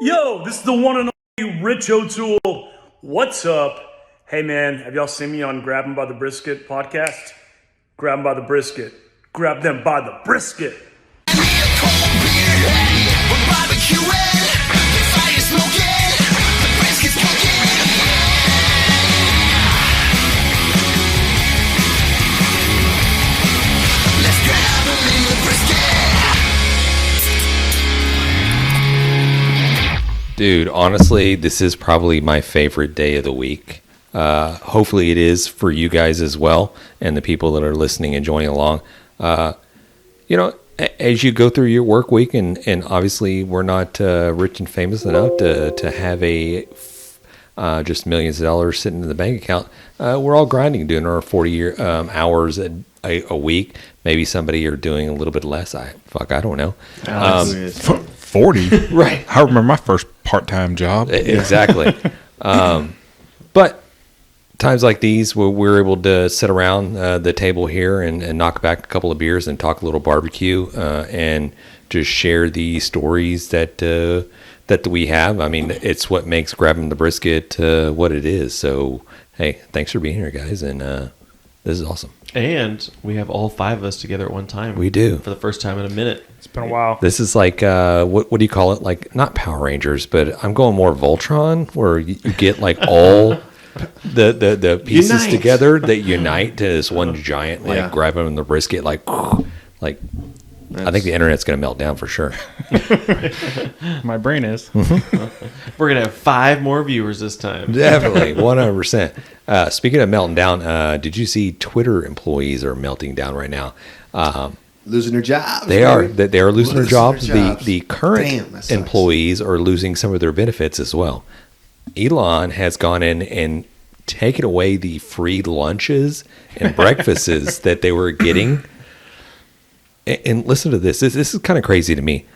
Yo, this is the one and only Rich O'Toole. What's up? Hey man, have y'all seen me on Grab 'em by the Brisket podcast? Grab 'em by the brisket. Grab them by the brisket. Dude, honestly, this is probably my favorite day of the week. Hopefully it is for you guys as well and the people that are listening and joining along. As you go through your work week, and obviously we're not rich and famous enough to have just millions of dollars sitting in the bank account. We're all grinding, doing our 40 hours a week. Maybe somebody are doing a little bit less. I don't know. 40? Right. I remember my first part-time job. Exactly. But times like these where we're able to sit around the table here and knock back a couple of beers and talk a little barbecue and just share the stories that we have. I mean, it's what makes Grabbing the Brisket what it is. So, hey, thanks for being here, guys. And this is awesome. And we have all five of us together at one time. We do. For the first time in a minute. It's been a while. This is like, what do you call it? Like, not Power Rangers, but I'm going more Voltron, where you get like all the pieces together that unite to this one giant, like grabbing the brisket, like I think the internet's going to melt down for sure. My brain is. We're going to have 5 more viewers this time. Definitely, 100%. Speaking of melting down, did you see Twitter employees are melting down right now? Losing their jobs. They are losing their jobs. jobs. The current employees are losing some of their benefits as well. Elon has gone in and taken away the free lunches and breakfasts that they were getting. And listen to this. This is kind of crazy to me.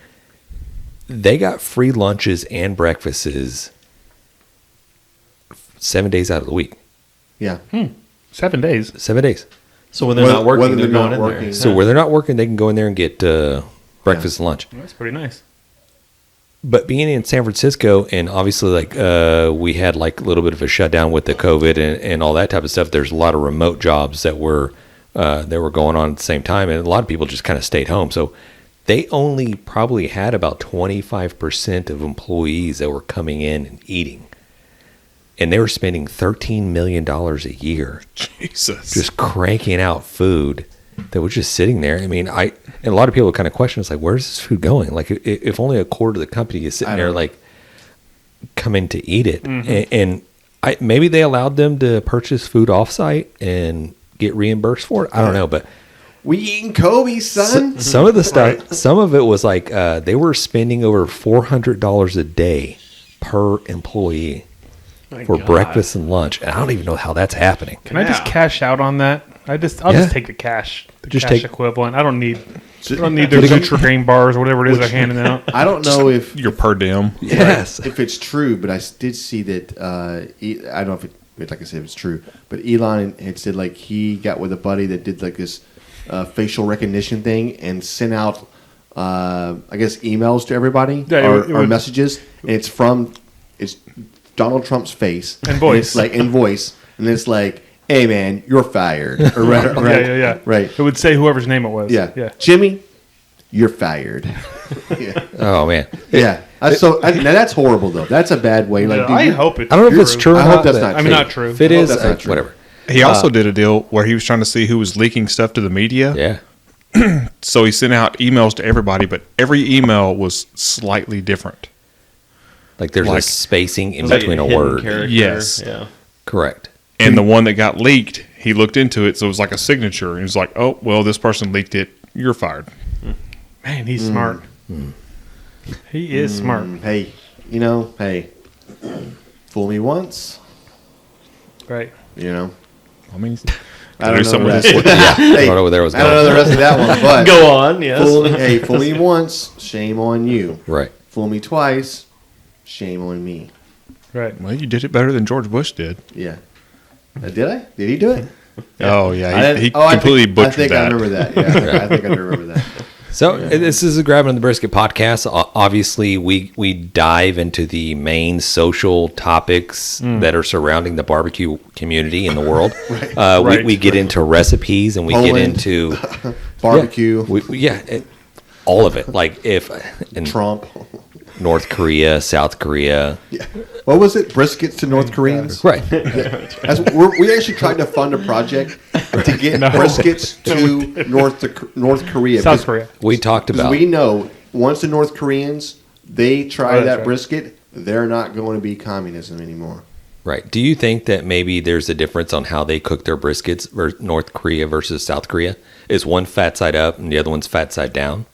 They got free lunches and breakfasts 7 days out of the week. Yeah. 7 days. 7 days. So when they're not working, they're going in there. So where they're not working, they can go in there and get breakfast and lunch. That's pretty nice. But being in San Francisco, and obviously like we had like a little bit of a shutdown with the COVID and all that type of stuff, there's a lot of remote jobs that were going on at the same time, and a lot of people just kind of stayed home. So they only probably had about 25% of employees that were coming in and eating. And they were spending $13 million a year. Jesus. Just cranking out food that was just sitting there. I mean, and a lot of people kind of question, it's like, where's this food going? Like, if only a quarter of the company is sitting there, like, coming to eat it. Mm-hmm. And maybe they allowed them to purchase food offsite and get reimbursed for it. I don't know, but we eating Kobe, son. Some of the stuff, some of it was like they were spending over $400 a day per employee for breakfast and lunch, and I don't even know how that's happening. Can I just cash out on that? I'll just take the cash, equivalent. I don't need their Nutri-Grain bars or whatever it is they're handing out. I don't know if your per diem. Yes, if it's true, but I did see that. I don't know if like I said, if it's true, but Elon had said like he got with a buddy that did like this facial recognition thing and sent out, I guess, emails to everybody or messages, and it's Donald Trump's face and voice, and it's like, hey man, you're fired. Or yeah. Right. It would say whoever's name it was. Yeah. Jimmy, you're fired. Yeah. Oh man. Yeah. Now that's horrible though. That's a bad way. Like, I hope it's. I don't know if it's true. I hope that's not true. I mean, not true. If it is, whatever. He also did a deal where he was trying to see who was leaking stuff to the media. Yeah. So he sent out emails to everybody, but every email was slightly different. Like there's a spacing in between a word. Yes. Yeah. Correct. And the one that got leaked, he looked into it, so it was like a signature. And he was like, oh, well, this person leaked it. You're fired. Man, he's smart. He is smart. Hey, fool me once. Right. I mean, I don't know. I don't know where there was going. I don't know the rest of that one, but go on. Yes. Fool me once, shame on you. Right. Fool me twice, shame on me. Right. well, you did it better than George Bush did. Yeah. Did I? Did he do it? Oh, yeah. He completely butchered that. I think I remember that. Yeah. I think I do remember that. So this is a Grabbing the Brisket podcast. Obviously, we dive into the main social topics that are surrounding the barbecue community in the world. We get into recipes and we Poland, get into barbecue. All of it. Like Trump. North Korea, South Korea. Yeah. What was it? Briskets to North Koreans? Right. We actually tried to fund a project to get briskets to North Korea. South Korea. We talked about. We know once the North Koreans, they try that right. brisket, they're not going to be communism anymore. Right. Do you think that maybe there's a difference on how they cook their briskets, North Korea versus South Korea? Is one fat side up and the other one's fat side down?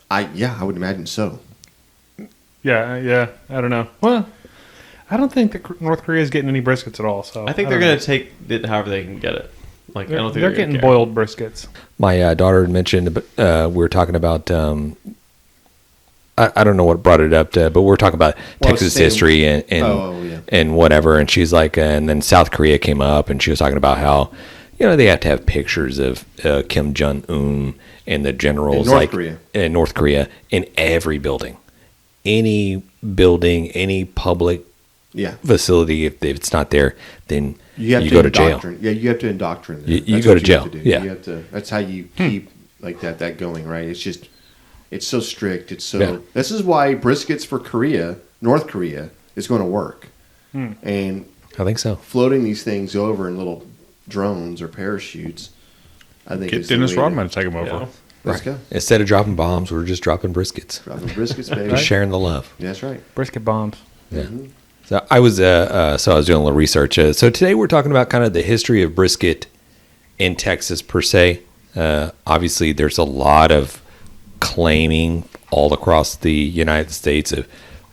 I would imagine so. Yeah. I don't know. Well, I don't think that North Korea is getting any briskets at all. So I think they're going to take it however they can get it. Like I don't think they're getting boiled briskets. My daughter had mentioned, we were talking about. I don't know what brought it up, but we were talking about Texas history and whatever. And she's like, and then South Korea came up, and she was talking about how, they have to have pictures of Kim Jong Un and the generals in North Korea in every building, any public facility. If it's not there, then you go to jail. Yeah, you have to indoctrinate. You go to jail. Yeah, you have to. That's how you keep like that going, right? It's so strict. It's so. Yeah. This is why briskets for North Korea, is going to work. And I think so. Floating these things over in little drones or parachutes, I think. Get Dennis Rodman to take them over. Yeah. Let's go. Instead of dropping bombs, we're just dropping briskets. Dropping briskets, baby. Just sharing the love. Yeah, that's right. Brisket bombs. Yeah. Mm-hmm. So I was doing a little research. So today we're talking about kind of the history of brisket in Texas per se. Obviously, there's a lot of claiming all across the United States of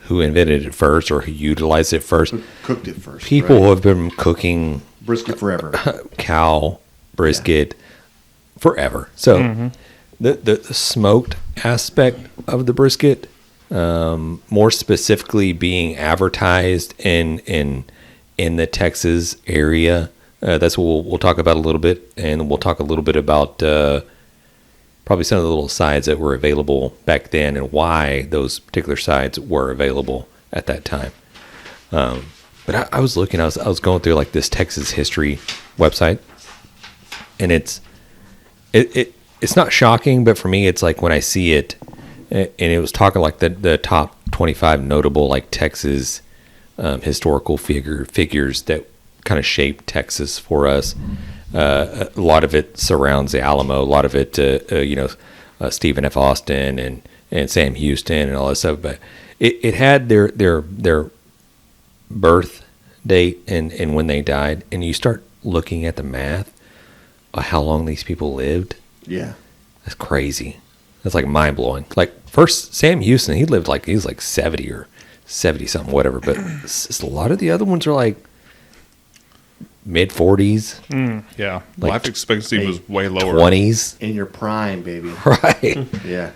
who invented it first or who utilized it first. Who cooked it first. People who have been cooking brisket forever. Cow brisket forever. So the smoked aspect of the brisket, more specifically being advertised in the Texas area. That's what we'll talk about a little bit, and we'll talk a little bit about probably some of the little sides that were available back then and why those particular sides were available at that time. But I was looking, I was going through like this Texas history website, and it's not shocking, but for me, it's like when I see it, and it was talking like the top 25 notable like Texas historical figures that kind of shaped Texas for us. A lot of it surrounds the Alamo. A lot of it, Stephen F. Austin and Sam Houston and all that stuff. But it had their birth date and when they died, and you start looking at the math of how long these people lived. Yeah, that's crazy. That's like mind blowing. Like first, Sam Houston, he was like 70 or 70 something, whatever. But a lot of the other ones are like mid 40s. Yeah, like life expectancy was way lower. 20s in your prime, baby. Right. Yeah.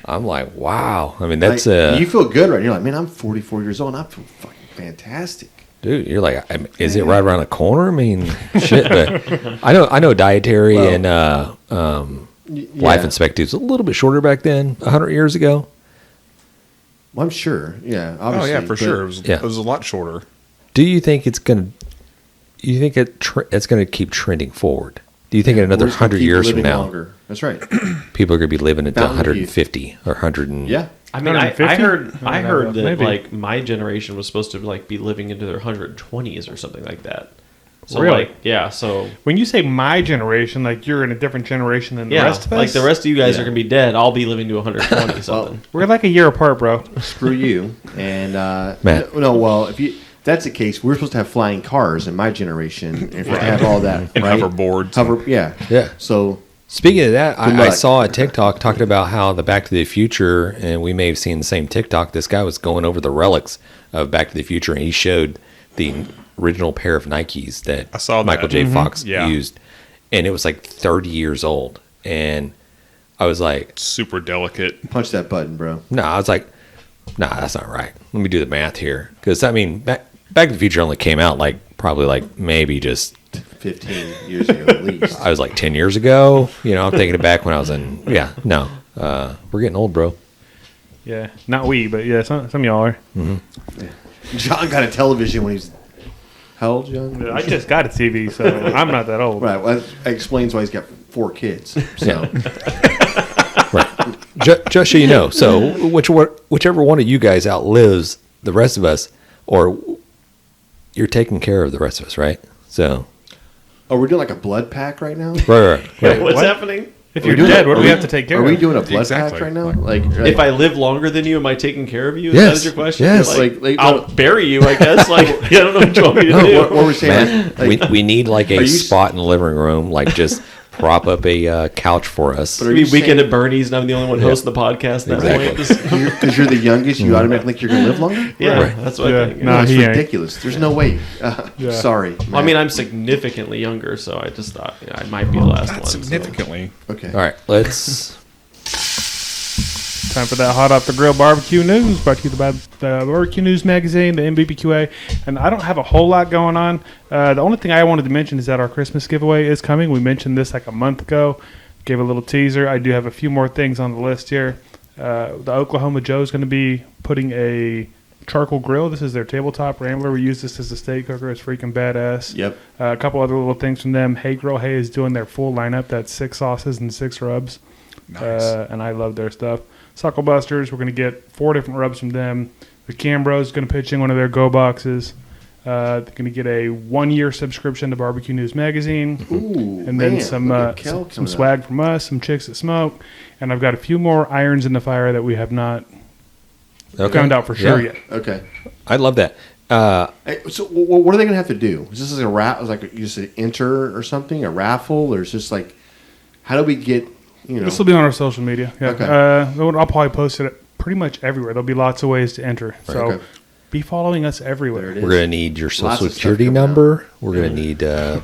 I'm like, wow. I mean, that's you feel good, right? You're like, man, I'm 44 years old, and I feel fucking fantastic. Dude, you're like, is it right around the corner? I mean, shit. But I know dietary and life expectancy was a little bit shorter back then, 100 years ago. Well, I'm sure. Yeah, obviously. Oh yeah, for sure. It was a lot shorter. Do you think it's gonna? You think it's gonna keep trending forward? Do you think in another 100 years from now, longer. That's right, people are gonna be living until 150 or 100? Yeah. I mean, I heard that maybe. like my generation was supposed to like be living into their 120s or something like that. So really? So when you say my generation, like you're in a different generation than the rest of us. Like the rest of you guys are gonna be dead. I'll be living to 120 something. We're like a year apart, bro. Screw you. And Matt. No, well, if that's the case, we're supposed to have flying cars in my generation. And if we have all that, and right? hoverboards. Yeah. So speaking of that, I saw a TikTok talking about how the Back to the Future, and we may have seen the same TikTok. This guy was going over the relics of Back to the Future, and he showed the original pair of Nikes that I saw that. Michael J. Fox used, and it was like 30 years old. And I was like, super delicate. Punch that button, bro. I was like, that's not right. Let me do the math here, because I mean, Back to the Future only came out like probably like maybe just 15 years ago at least. I was like 10 years ago. You know, I'm thinking it back when I was in. Yeah, no, we're getting old, bro. Yeah, not we, but yeah, some of y'all are. John got a television when he was. How old, John? I just got a TV, so I'm not that old. Right. Well, that explains why he's got 4 kids. So. Right. Just so you know, so whichever one of you guys outlives the rest of us, or you're taking care of the rest of us, right? So. Oh, we're doing like a blood pack right now? Right. What's happening? If you're dead, what do we have to take care Are of? we doing a blood Exactly. pack right now? If I live longer than you, am I taking care of you? Is Yes. that your question? Yes. Like, I'll bury you, I guess. Like, I don't know what you want me to do. what we're saying, Man, like, we need like are a you- spot in the living room, like just prop up a couch for us. But are Maybe you Weekend saying- at Bernie's, and I'm the only one hosting the podcast at that point. Just- because you're the youngest, you automatically think you're going to live longer? yeah, Right. that's what Yeah. I think. No, That's he ain't. ridiculous. There's no way. Sorry. Well, I mean, I'm significantly younger, so I just thought I might be the last Not one. so. significantly. Okay. All right, let's. Time for that hot off the grill barbecue news, brought to you by the Barbecue News magazine, the NBBQA. And I don't have a whole lot going on. The only thing I wanted to mention is that our Christmas giveaway is coming. We mentioned this like a month ago. Gave a little teaser. I do have a few more things on the list here. The Oklahoma Joe is going to be putting a charcoal grill. This is their tabletop Rambler. We use this as a steak cooker. It's freaking badass. Yep. A couple other little things from them. Hey Grill Hey is doing their full lineup. That's 6 sauces and 6 rubs. Nice. And I love their stuff. Sucklebusters, we're going to get 4 different rubs from them. The Cambro is going to pitch in one of their Go boxes. They're going to get a 1-year subscription to Barbecue News magazine. Ooh, And man, then some look at Kel some coming swag from us, some Chicks That Smoke. And I've got a few more irons in the fire that we have not found out for sure yet. up. Okay. I love that. Hey, so what are they going to have to do? Is this like like you said, enter or something, a raffle, or is just like, how do we get, you know? This will be on our social media. Yeah. Okay. I'll probably post it pretty much everywhere. There'll be lots of ways to enter. So Okay. be following us There everywhere. it is. We're gonna need your Lots social of stuff security coming out. number. We're gonna need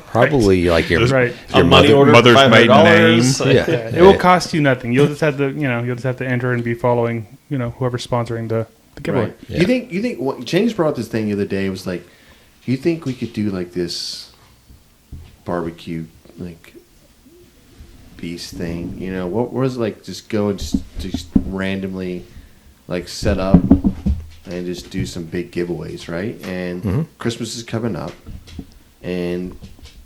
probably like your Right. your A money order, mother's for maiden $500. name. Yeah. It will cost you nothing. You'll just have to, enter and be following, whoever's sponsoring the giveaway. Right. You think what James brought up this thing the other day was like, you think we could do like this barbecue like beast thing? You know, what was like just go and just randomly like set up and just do some big giveaways, right? And Christmas is coming up, and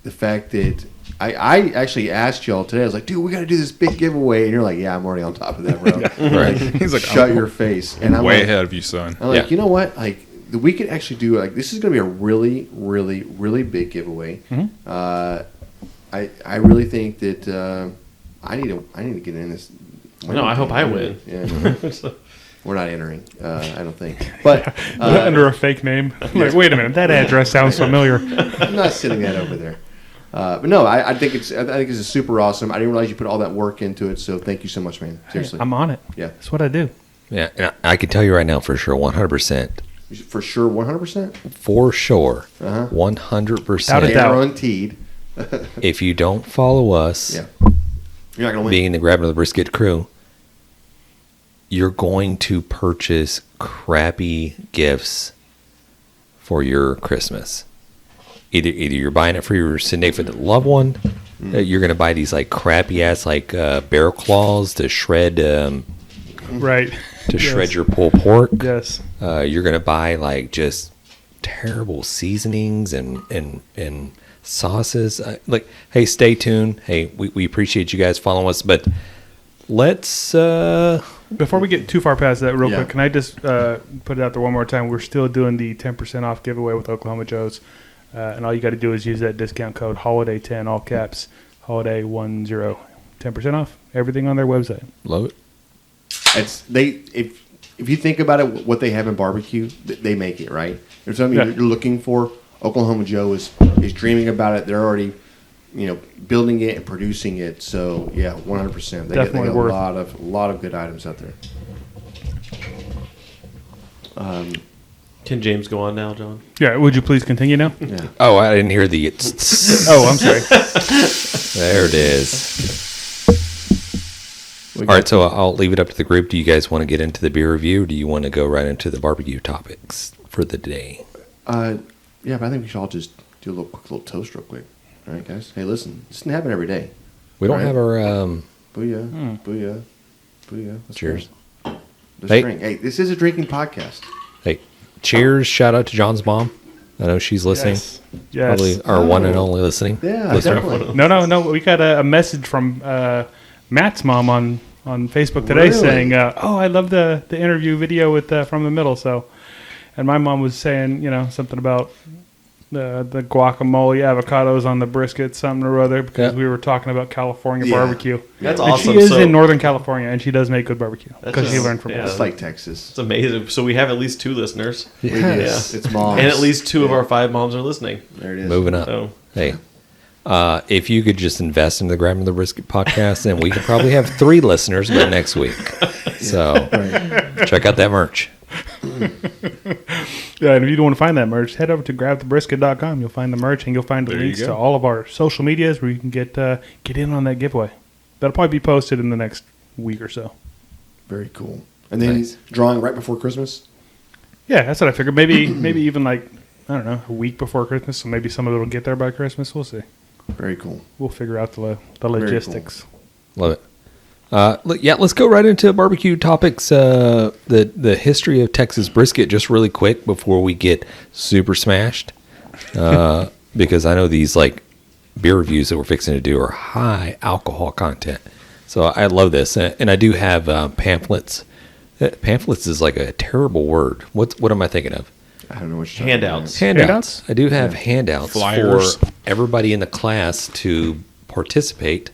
the fact that I actually asked y'all today, I was like, dude, we got to do this big giveaway, and you're like, yeah, I'm already on top of that, bro. Right. He's like, Shut I'm your face. And I'm way like, ahead of you, son. I'm like, Yeah. you know what? Like, we could actually do like this is going to be a really, really, really big giveaway. I really think that I need to get in this. No, I hope I win. Yeah, we're not entering. I don't think. But Under a fake name. Like, wait a minute, that address sounds familiar. I'm not sitting that over there. But no, I think it's super awesome. I didn't realize you put all that work into it. So thank you so much, man. Seriously. I'm on it. Yeah. That's what I do. Yeah, and I can tell you right now for sure, 100%. For sure, 100%. For sure, Uh-huh. 100%. Without a doubt. Guaranteed. If you don't follow us, Yeah. You're not gonna win. being the Grabbing of the Brisket crew, you're going to purchase crappy gifts for your Christmas. Either you're buying it for your significant loved one, you're going to buy these like crappy ass like bear claws to shred Right. shred your pulled pork. Yes. You're going to buy like just terrible seasonings and sauces. Like, hey, stay tuned. Hey, we appreciate you guys following us, but let's Before we get too far past that, real Yeah. quick, can I just put it out there one more time? We're still doing the 10% off giveaway with Oklahoma Joe's. And all you got to do is use that discount code HOLIDAY10, all caps, HOLIDAY10. 10% off everything on their website. love it. If you think about it, what they have in barbecue, they make it, right. There's something Yeah. you're looking for. Oklahoma Joe is dreaming about it. They're already, building it and producing it. So yeah, 100%. They Definitely get worth a lot of good items out there. Can James go on now, John? Yeah, would you please continue now? Yeah. Oh, I didn't hear the. Oh, I'm sorry. There it is. All right, so I'll leave it up to the group. Do you guys want to get into the beer review, or do you want to go right into the barbecue topics for the day? Yeah, but I think we should all just do a quick little toast real quick. All right, guys. Hey, listen. This doesn't happen every day. We don't Right. have our Booyah. Booyah. Booyah. Let's cheers. go. Let's Hey. drink. Hey, this is a drinking podcast. Hey, cheers! Shout out to John's mom. I know she's listening. Yes. Probably our one and only listening. Yeah, listener. definitely. No. We got a message from Matt's mom on Facebook today Really? saying, "Oh, I love the interview video with from the middle." So, and my mom was saying, something about the guacamole, avocados on the brisket, something or other, because Yeah. we were talking about California Yeah. barbecue. That's And awesome. she is So- in Northern California, and she does make good barbecue That's because she just- learned from yeah. us. It's like Texas. It's amazing. So we have at least 2 listeners, Yes. It's moms. and at least 2 of our 5 moms are listening. There it is. Moving up. So Hey, if you could just invest in the Grabbing the Brisket podcast, then we could probably have 3 listeners by next week. So check out that merch. Yeah, and if you don't want to find that merch, head over to grabthebrisket.com. You'll find the merch, and you'll find the There you links go. to all of our social medias where you can get in on that giveaway. That'll probably be posted in the next week or so. Very cool. And then Nice. drawing right before Christmas. Yeah, that's what I figured. Maybe even like, I don't know, a week before Christmas. So maybe some of it will get there by Christmas. We'll see. Very cool. We'll figure out the cool. logistics. Love it. Let's go right into barbecue topics. The history of Texas brisket, just really quick before we get super smashed, because I know these like beer reviews that we're fixing to do are high alcohol content. So I love this, and I do have pamphlets. Pamphlets is like a terrible word. What am I thinking of? I don't know what you're Handouts. talking Handouts. I do have handouts Flyers. for everybody in the class to participate.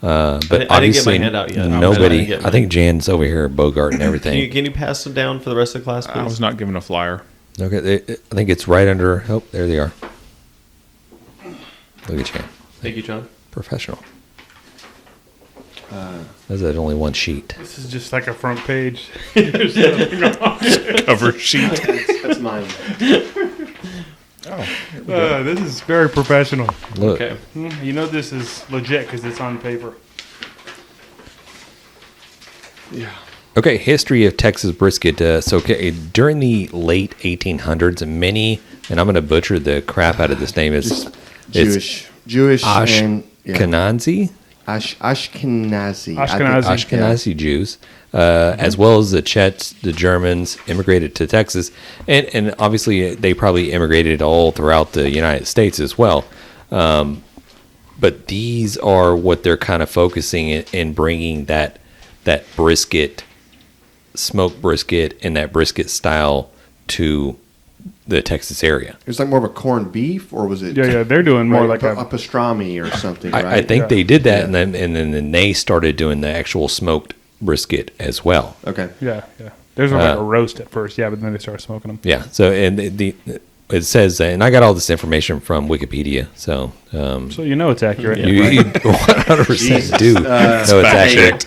But I didn't get my obviously, handout yet. I nobody. didn't get I mine. think Jan's over here Bogart and everything. Can you pass them down for the rest of the class, please? I was not given a flyer. Okay, I think it's right under. Oh, there they are. Look at Jan, Thank you, John. professional. That's only one sheet. This is just like a front page. Cover sheet. about. That's mine. This is very professional. Look, Okay. You know this is legit because it's on paper. Okay, history of Texas brisket. During the late 1800s, many, and I'm going to butcher the crap out of this name. It's Jewish and Ashkenazi. Ashkenazi. Ashkenazi Jews, as well as the Czechs, the Germans, immigrated to Texas, and obviously they probably immigrated all throughout the United States as well. But these are what they're kind of focusing in bringing that brisket, smoked brisket, and that brisket style to the Texas area. It was like more of a corned beef, or was it? Yeah, they're doing more like a a pastrami or something, right? I think they did that, Yeah. and then they started doing the actual smoked brisket as well. Okay. yeah. There's like a roast at first, but then they start smoking them. Yeah. So and it says, and I got all this information from Wikipedia. So So you know it's accurate. you 100% do know it's accurate.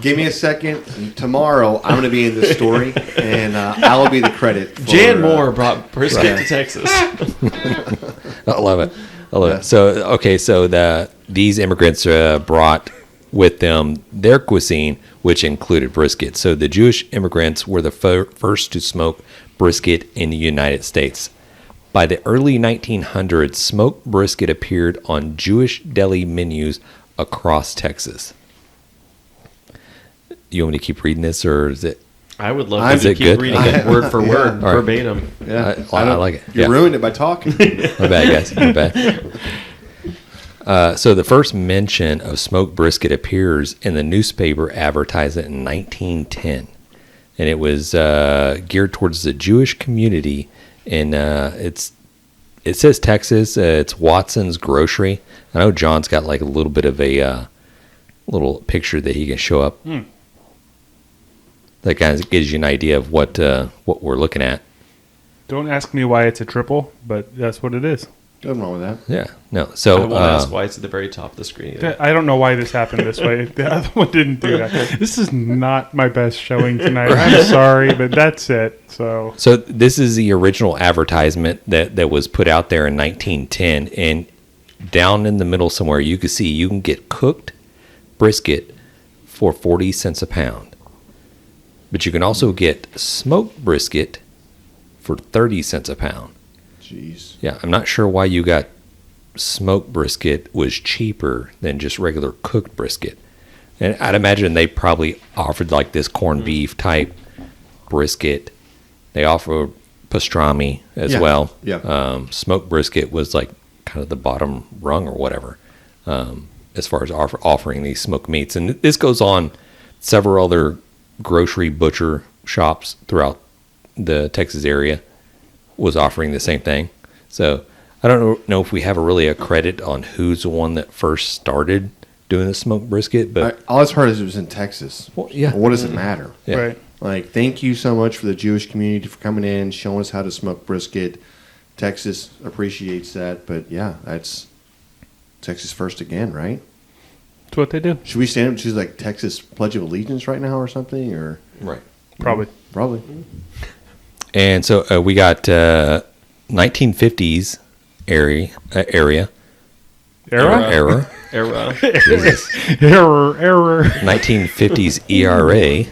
Give me a second. And tomorrow, I'm going to be in this story, and I will be the credit. For, Jan Moore brought brisket to Texas. I love it. Yeah. So these immigrants brought with them their cuisine, which included brisket. So the Jewish immigrants were the first to smoke brisket in the United States. By the early 1900s, smoked brisket appeared on Jewish deli menus across Texas. You want me to keep reading this, or is it? I would love Is to it keep good? reading Okay. it word for word, All right. verbatim. Yeah. I like it. You Yeah. ruined it by talking. My bad, guys. My bad. So the first mention of smoked brisket appears in the newspaper advertisement in 1910, and it was geared towards the Jewish community. And it says Texas. It's Watson's Grocery. I know John's got like a little bit of a little picture that he can show up. That kind of gives you an idea of what we're looking at. Don't ask me why it's a triple, but that's what it is. Nothing wrong with that. Yeah. No. So I won't ask why it's at the very top of the screen. Either. I don't know why this happened this way. The other one didn't do that. This is not my best showing tonight. I'm sorry, but that's it. So this is the original advertisement that was put out there in 1910, and down in the middle somewhere you can see you can get cooked brisket for 40 cents a pound, but you can also get smoked brisket for 30 cents a pound. Jeez. Yeah, I'm not sure why you got smoked brisket was cheaper than just regular cooked brisket. And I'd imagine they probably offered like this corned beef type brisket. They offer pastrami as well. Yeah. Smoked brisket was like kind of the bottom rung or whatever, as far as offering these smoked meats. And this goes on several other grocery butcher shops throughout the Texas area was offering the same thing. So I don't know if we have a credit on who's the one that first started doing the smoked brisket, but All I've heard is it was in Texas. Well, yeah. What does it matter? yeah. Right. Like, thank you so much for the Jewish community for coming in, showing us how to smoke brisket. Texas appreciates that, but yeah, that's Texas first again, right? That's what they do. Should we stand up to like Texas Pledge of Allegiance right now or something? Or Right. Probably. probably. And so we got 1950s area. Error? Era. Jesus. Error. 1950s ERA.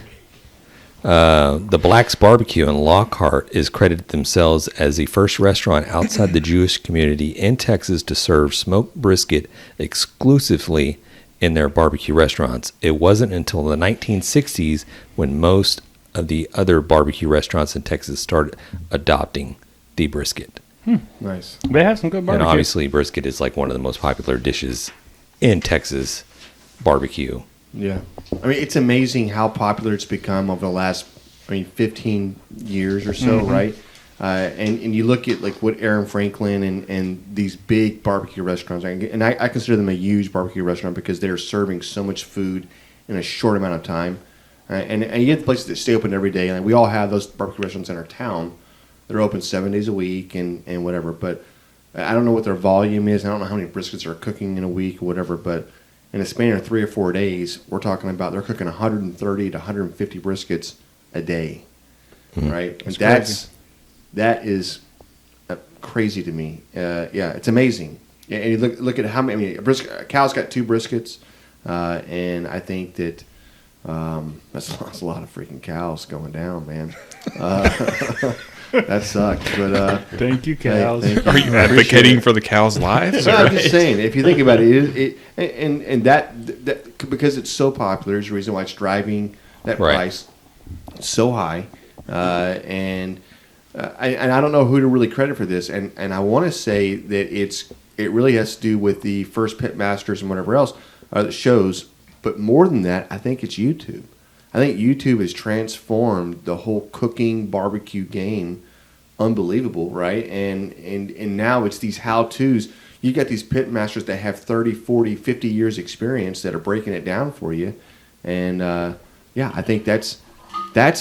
The Black's Barbecue in Lockhart is credited themselves as the first restaurant outside the Jewish community in Texas to serve smoked brisket exclusively in their barbecue restaurants. It wasn't until the 1960s when most of the other barbecue restaurants in Texas started adopting the brisket. Nice. They have some good And barbecue. obviously brisket is like one of the most popular dishes in Texas barbecue. Yeah. I mean, it's amazing how popular it's become over the last, 15 years or so, right? And you look at like what Aaron Franklin and these big barbecue restaurants, and I consider them a huge barbecue restaurant because they're serving so much food in a short amount of time. And you get places that stay open every day. And we all have those barbecue restaurants in our town. They're open 7 days a week and whatever. But I don't know what their volume is. I don't know how many briskets are cooking in a week or whatever. But in a span of 3 or 4 days, we're talking about they're cooking 130 to 150 briskets a day, right? And that is crazy to me. Yeah, it's amazing. Yeah, and you look at how many. A cow's got 2 briskets, and I think that that's a lot of freaking cows going down, man. That sucks. But Thank you, cows. hey, thank Are you advocating for the cows' lives? No, I'm just saying, if you think about it, that because it's so popular is the reason why it's driving that Right. price so high. And I don't know who to really credit for this. And I want to say that it really has to do with the first pit masters and whatever else that shows. But more than that, I think it's YouTube. I think YouTube has transformed the whole cooking barbecue game. Unbelievable, right? And now it's these how-tos. You got these pit masters that have 30, 40, 50 years experience that are breaking it down for you. And yeah, I think that's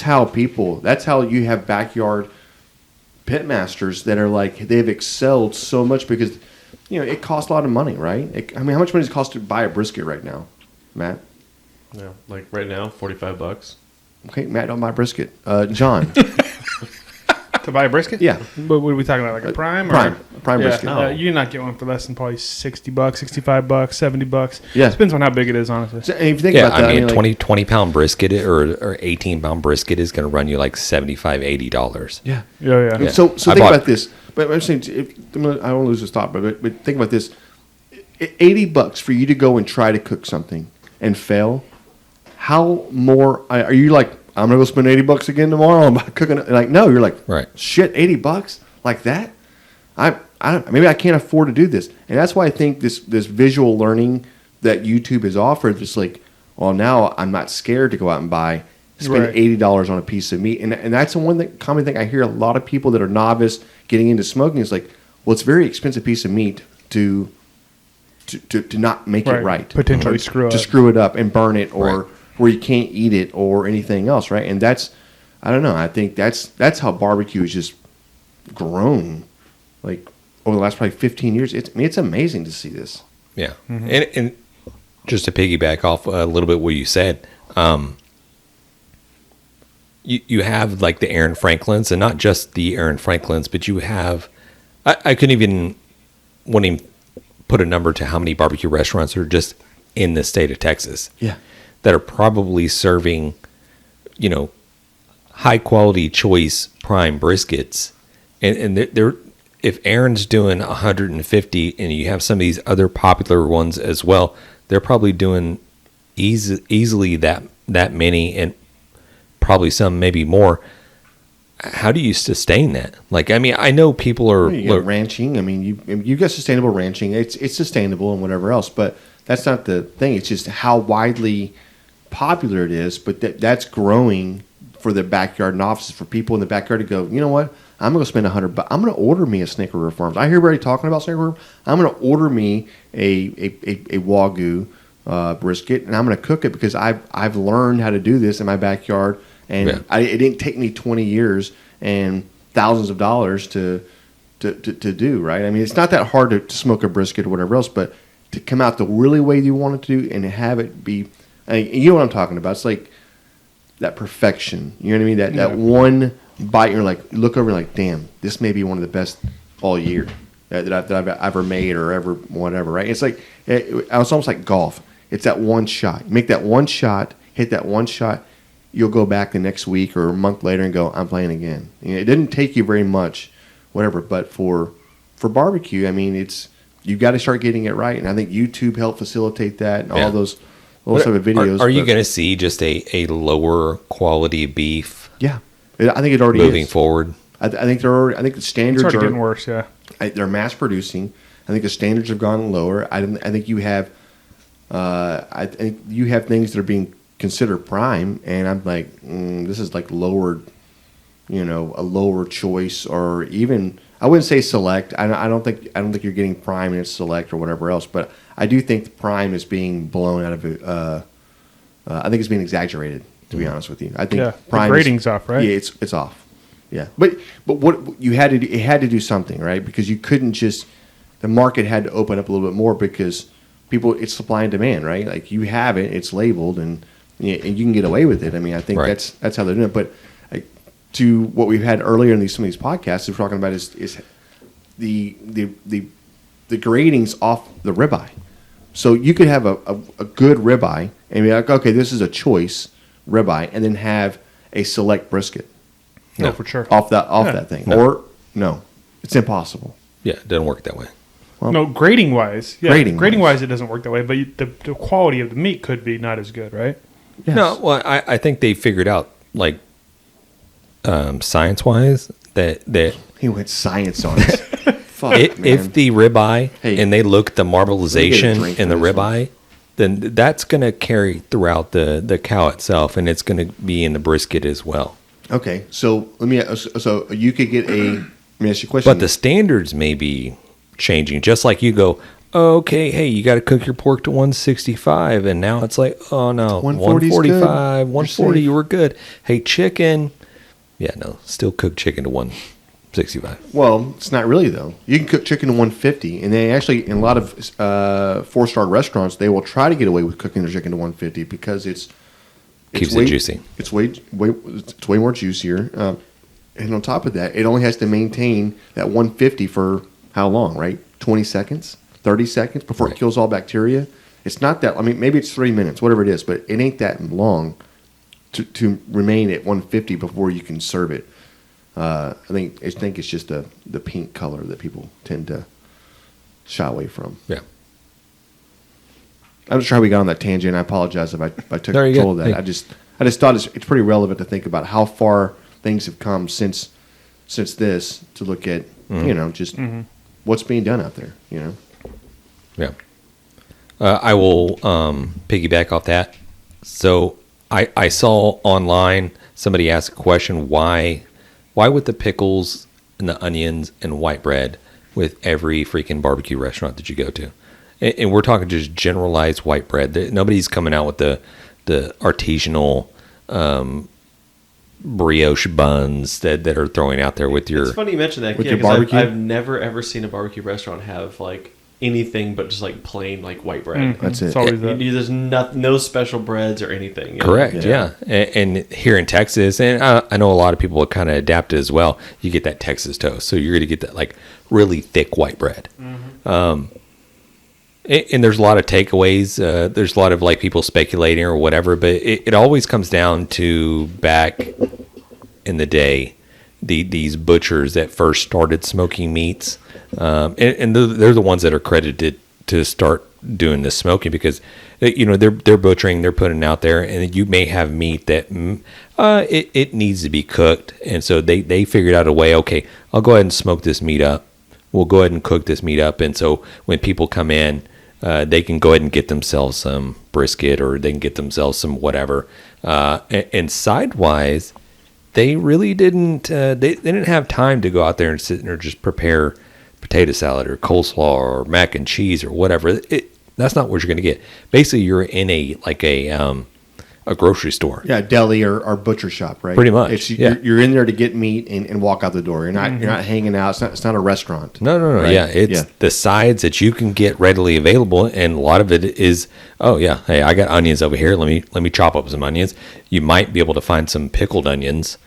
how you have backyard pit masters that are like, they've excelled so much because, it costs a lot of money, right? How much money does it cost to buy a brisket right now, Matt? Yeah, like right now, $45. Okay, Matt, don't buy brisket. John. To buy a brisket? Yeah. What are we talking about? Like a prime? Prime. Or? Prime Yeah, brisket. you not get one for less than probably $60, $65, $70. Yeah. Depends on how big it is, honestly. So, and if you think Yeah, about that, I mean, like, 20 pound brisket or 18 pound brisket is going to run you like $75, $80. yeah. Yeah. Yeah. So I think bought- about this. But I'm saying, I don't lose this thought, but think about this: $80 for you to go and try to cook something and fail. How more are you like? I'm gonna go spend $80 again tomorrow. I'm cooking. Like, no, you're like, Right. Shit, $80 like that. Maybe I can't afford to do this, and that's why I think this visual learning that YouTube has offered. Just like, well, now I'm not scared to go out and spend Right. $80 on a piece of meat, and that's the one common thing I hear a lot of people that are novice getting into smoking is like, well, it's a very expensive piece of meat to not make it right, Potentially Or screw to up. screw it up and burn it, or Right. where you can't eat it or anything else, right? And I don't know. I think that's how barbecue has just grown, like over the last probably 15 years. It's amazing to see this. Yeah. And just to piggyback off a little bit what you said, you have like the Aaron Franklins, and not just the Aaron Franklins, but you have, I couldn't even put a number to how many barbecue restaurants are just in the state of Texas. Yeah. That are probably serving, high quality choice prime briskets. And they're if Aaron's doing 150 and you have some of these other popular ones as well, they're probably doing easily that many, and probably some maybe more. How do you sustain that? Like, I mean, I know people are You got ranching. I mean, you got sustainable ranching. It's sustainable and whatever else, but that's not the thing. It's just how widely popular it is. But that's growing for the backyard and offices, for people in the backyard to go, you know what? I'm going to spend $100. I'm going to order me a Snicker Rib Farms. I hear everybody talking about Snicker Rib. I'm going to order me a Wagyu brisket, and I'm going to cook it because I've learned how to do this in my backyard. And it didn't take me 20 years and thousands of dollars to do, right? I mean, it's not that hard to smoke a brisket or whatever else, but to come out the really way you want it to and have it be, I mean, you know what I'm talking about. It's like that perfection. You know what I mean? That one bite, you're like, look over and like, damn, this may be one of the best all year that I've ever made or ever whatever, right? It's like, it's almost like golf. It's that one shot. Make that one shot, hit that one shot. You'll go back the next week or a month later and go, I'm playing again. You know, it didn't take you very much, whatever. But for barbecue, I mean, you've got to start getting it right. And I think YouTube helped facilitate that and all those type of videos. Are you going to see just a lower quality beef? Yeah, I think it already moving is. forward. I think the standards It's already are getting worse. Yeah, they're mass producing. I think the standards have gone lower. I think you have, I think you have things that are being considered prime, and I'm like, this is like lowered, a lower choice, or even I wouldn't say select. I don't think you're getting prime and it's select or whatever else, but I do think the prime is being blown out of it. I think it's being exaggerated, to be honest with you. I think prime the grading's off, right? Yeah, it's off. Yeah, but what you had to do, it had to do something, right? Because you couldn't just, the market had to open up a little bit more because people, it's supply and demand, right? Like you have it, it's labeled, and you can get away with it. I mean, I think that's how they're doing it. But to what we've had earlier in some of these podcasts, we're talking about is the gradings off the ribeye. So you could have a good ribeye and be like, okay, this is a choice ribeye, and then have a select brisket. No, for sure. Off that thing. No. Or no, it's impossible. Yeah, it doesn't work that way. Well, no, grading wise, Grading wise, it doesn't work that way. But the quality of the meat could be not as good, right? Yes. No, well, I think they figured out, like, science-wise, that He went science on us. Fuck, man. if the ribeye, and they look at the Let me get a marbleization drink in for the this ribeye, then that's going to carry throughout the cow itself, and it's going to be in the brisket as well. Okay, so so you could get let me ask you a question. But the standards may be changing, just like you go, okay, hey, you got to cook your pork to 165, and now it's like, oh no, 140 's 145, good. 140, You're you were good. Hey, chicken, still cook chicken to 165. Well, it's not really though. You can cook chicken to 150, and they actually, in a lot of 4-star restaurants, they will try to get away with cooking their chicken to 150 because Keeps it juicy. It's way more juicier, and on top of that, it only has to maintain that 150 for how long? Right, 20 seconds, 30 seconds before it kills all bacteria. It's not that. I mean, maybe it's 3 minutes, whatever it is, but it ain't that long to remain at 150 before you can serve it. I think it's just the pink color that people tend to shy away from. Yeah. I'm not sure how we got on that tangent. I apologize if I took There you control go. of that. Hey. I just thought it's pretty relevant to think about how far things have come since this, to look at just what's being done out there. Yeah. I will piggyback off that. So I saw online somebody ask a question, why with the pickles and the onions and white bread with every freaking barbecue restaurant that you go to? And we're talking just generalized white bread. Nobody's coming out with the artisanal brioche buns that are throwing out there with your... It's funny you mention that. With Yeah, your 'cause barbecue? I've never ever seen a barbecue restaurant have like anything but just like plain like white bread. That's it. It's always that. There's no special breads or anything. you know? Correct, yeah. And here in Texas, and I know a lot of people have kind of adapted as well, you get that Texas toast. So you're going to get that like really thick white bread. And there's a lot of takeaways. There's a lot of like people speculating or whatever, but it always comes down to back in the day, these butchers that first started smoking meats, and they're the ones that are credited to start doing the smoking, because they're butchering, they're putting it out there, and you may have meat that it needs to be cooked, and so they figured out a way. Okay, I'll go ahead and smoke this meat up. We'll go ahead and cook this meat up, and so when people come in, they can go ahead and get themselves some brisket, or they can get themselves some whatever. And sidewise, they really didn't. They didn't have time to go out there and sit and just prepare potato salad or coleslaw or mac and cheese or whatever. That's not what you're going to get. Basically, you're in a grocery store. Yeah, deli or butcher shop, right? Pretty much, You're in there to get meat and walk out the door. You're not hanging out. It's not a restaurant. No. Right? Yeah, it's the sides that you can get readily available, and a lot of it is, hey, I got onions over here. Let me chop up some onions. You might be able to find some pickled onions,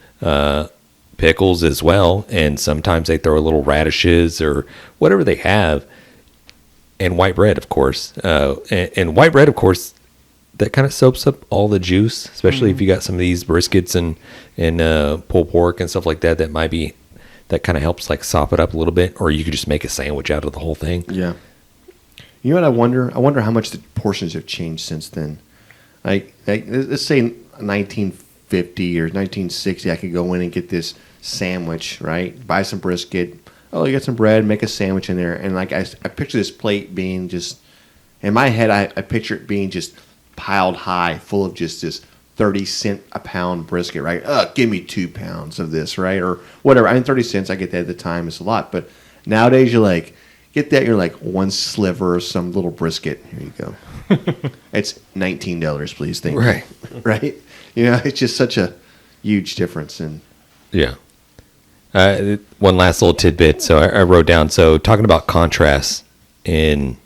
pickles as well, and sometimes they throw a little radishes or whatever they have, and white bread, of course. And white bread, of course, that kind of soaks up all the juice, especially if you got some of these briskets and pulled pork and stuff like that. That kind of helps like sop it up a little bit, or you could just make a sandwich out of the whole thing. Yeah. You know what I wonder? I wonder how much the portions have changed since then. Like let's say 1950 or 1960, I could go in and get this sandwich, right? Buy some brisket. Oh, you got some bread, make a sandwich in there. And like I picture this plate being just, in my head, I picture it being just piled high, full of just this 30-cent a pound brisket, right? Give me 2 pounds of this, right? Or whatever. I mean, 30 cents, I get that at the time, it's a lot. But nowadays, you're like, get that, you're like one sliver of some little brisket. Here you go. It's $19, please. Thank Right. you. Right? It's just such a huge difference. And Yeah. One last little tidbit. So I wrote down, so talking about contrasts in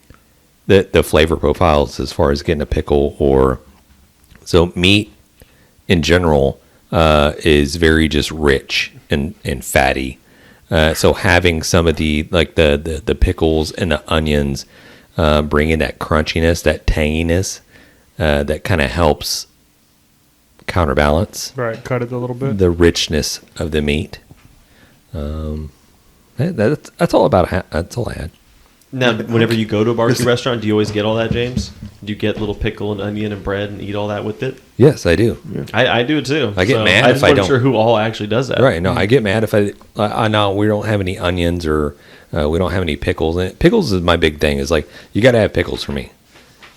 the flavor profiles as far as getting a pickle, or so meat in general is very just rich and fatty. So having some of the pickles and the onions bring in that crunchiness, that tanginess, that kind of helps counterbalance Cut it a little bit. the richness of the meat. That's all that's all I had. Now, whenever you go to a barbecue restaurant, do you always get all that, James? Do you get little pickle and onion and bread and eat all that with it? Yes, I do. I do too. I get mad I if just I wasn't don't. sure who all actually does that. Right. No, I get mad if I know we don't have any onions, or we don't have any pickles. And pickles is my big thing. Is like, you got to have pickles for me,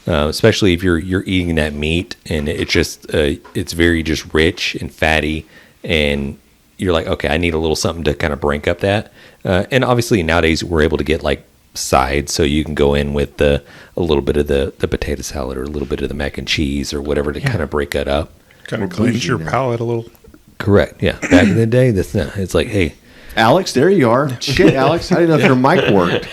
especially if you're eating that meat and it's very just rich and fatty, and you're like, okay, I need a little something to kind of break up that. And obviously nowadays we're able to get like sides, so you can go in with a little bit of the potato salad or a little bit of the mac and cheese or whatever to kind of break that up. Kind of cleans your palate a little. Correct. Yeah. Back in the day, it's like, hey, Alex, there you are. Shit, Alex, I didn't know if your mic worked.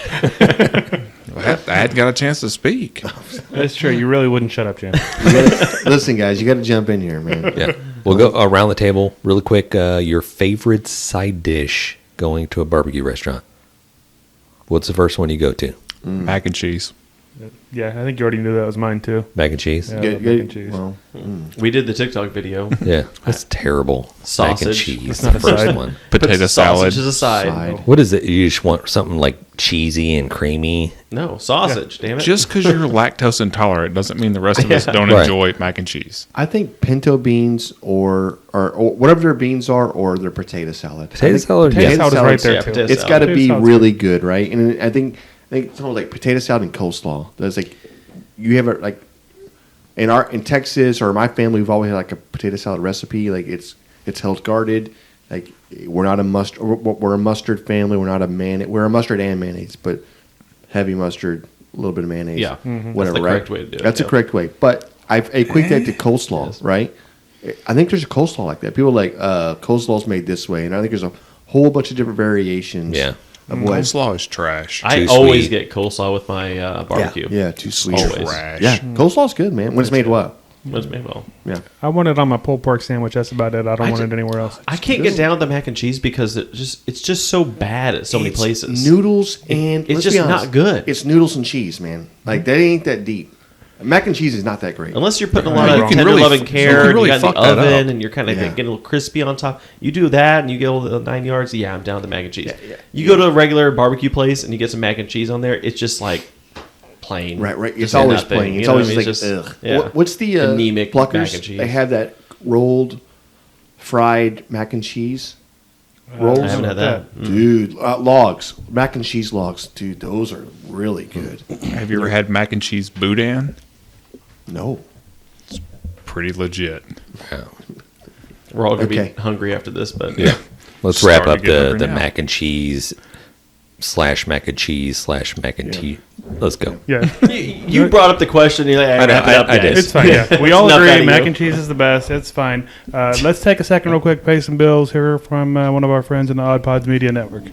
I hadn't got a chance to speak. That's true. You really wouldn't shut up, Jim. Listen, guys, you got to jump in here, man. yeah. We'll go around the table really quick. Your favorite side dish going to a barbecue restaurant? What's the first one you go to? Mac and cheese. Yeah, I think you already knew that was mine too. Mac and cheese? Yeah, Good- mac and cheese. Well, We did the TikTok video. Yeah. That's terrible. Mac and Sausage. cheese, That's the not a first side. one. Potato salad. Sausage is a side. side. What is it? You just want something like cheesy and creamy? No, sausage, damn it. Just because you're lactose intolerant doesn't mean the rest of us don't Right. enjoy mac and cheese. I think pinto beans or whatever their beans are, or their potato salad. Potato I think salad, Potato yeah. salad is right there Yeah, too. potato It's got to Potato be salad's really good, right? And I think something like potato salad and coleslaw. That's like, you have it like in Texas or my family, we've always had like a potato salad recipe. Like it's health guarded. Like we're not a mustard. We're a mustard family. We're not a mayonnaise. We're a mustard and mayonnaise, but heavy mustard, a little bit of mayonnaise. Yeah. whatever. That's the right? correct way to do it, That's yeah. the correct way. But I equate that to coleslaw, Yes. right? I think there's a coleslaw like that. People are like coleslaw's made this way, and I think there's a whole bunch of different variations. Yeah. Of what. Coleslaw is trash. I Too always sweet. get coleslaw with my barbecue. Yeah, too sweet. Always. Trash. Yeah, coleslaw's good, man. When it's made well. What's made well? Yeah. I want it on my pulled pork sandwich. That's about it. I don't want it anywhere else. I can't get down with the mac and cheese because it's just so bad at so many It's places. Noodles and it's let's just be honest, not good. It's noodles and cheese, man. Like that ain't that deep. Mac and cheese is not that great. Unless you're putting a lot You of can tender really- loving you care, can really and you got fuck in the that up. oven, and you're kind of Yeah. getting a little crispy on top. You do that, and you get all the 9 yards. Yeah, I'm down with the mac and cheese. Yeah. You go to a regular barbecue place, and you get some mac and cheese on there. It's just like plain. Right. Just It's in always that thing, plain. you It's know always what I mean? like, ugh. Yeah. What's the Anemic Pluckers? mac and cheese. They have that rolled fried mac and cheese rolls. I haven't had that. Dude, logs, mac and cheese logs, dude, those are really good. Have you ever had mac and cheese boudin? No, Pretty legit. We're all going to Okay. be hungry after this, but Yeah. Let's wrap Starting up to get the hungry now. mac and cheese / mac and cheese / mac and cheese. Let's go. Yeah. You brought up the question. You're like, wrap it up, I did. guys. It's fine. Yeah, we all Enough out agree of mac you. and cheese is the best. It's fine. Let's take a second, real quick, pay some bills. Hear from one of our friends in the Oddpods Media Network.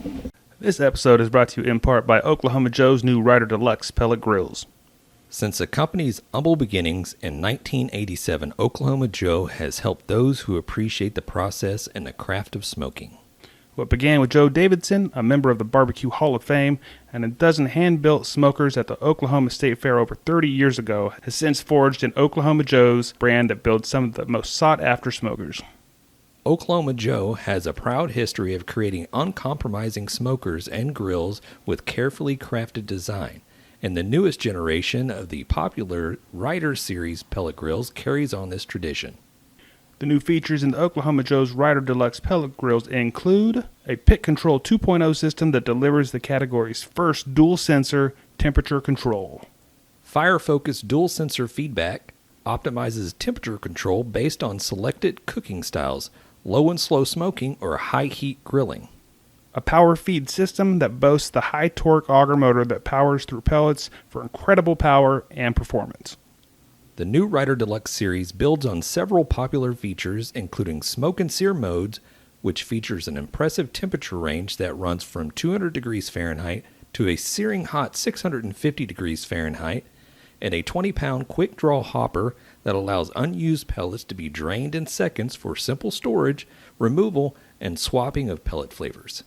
This episode is brought to you in part by Oklahoma Joe's new Ryder Deluxe pellet grills. Since the company's humble beginnings in 1987, Oklahoma Joe has helped those who appreciate the process and the craft of smoking. What began with Joe Davidson, a member of the Barbecue Hall of Fame, and a dozen hand-built smokers at the Oklahoma State Fair over 30 years ago, has since forged an Oklahoma Joe's brand that builds some of the most sought-after smokers. Oklahoma Joe has a proud history of creating uncompromising smokers and grills with carefully crafted design, and the newest generation of the popular Ryder Series pellet grills carries on this tradition. The new features in the Oklahoma Joe's Ryder Deluxe pellet grills include a Pit Control 2.0 system that delivers the category's first dual-sensor temperature control. Fire-focused dual sensor feedback optimizes temperature control based on selected cooking styles, low and slow smoking, or high heat grilling. A power feed system that boasts the high torque auger motor that powers through pellets for incredible power and performance. The new Ryder Deluxe series builds on several popular features, including smoke and sear modes, which features an impressive temperature range that runs from 200 degrees Fahrenheit to a searing hot 650 degrees Fahrenheit, and a 20-pound quick draw hopper that allows unused pellets to be drained in seconds for simple storage, removal, and swapping of pellet flavors.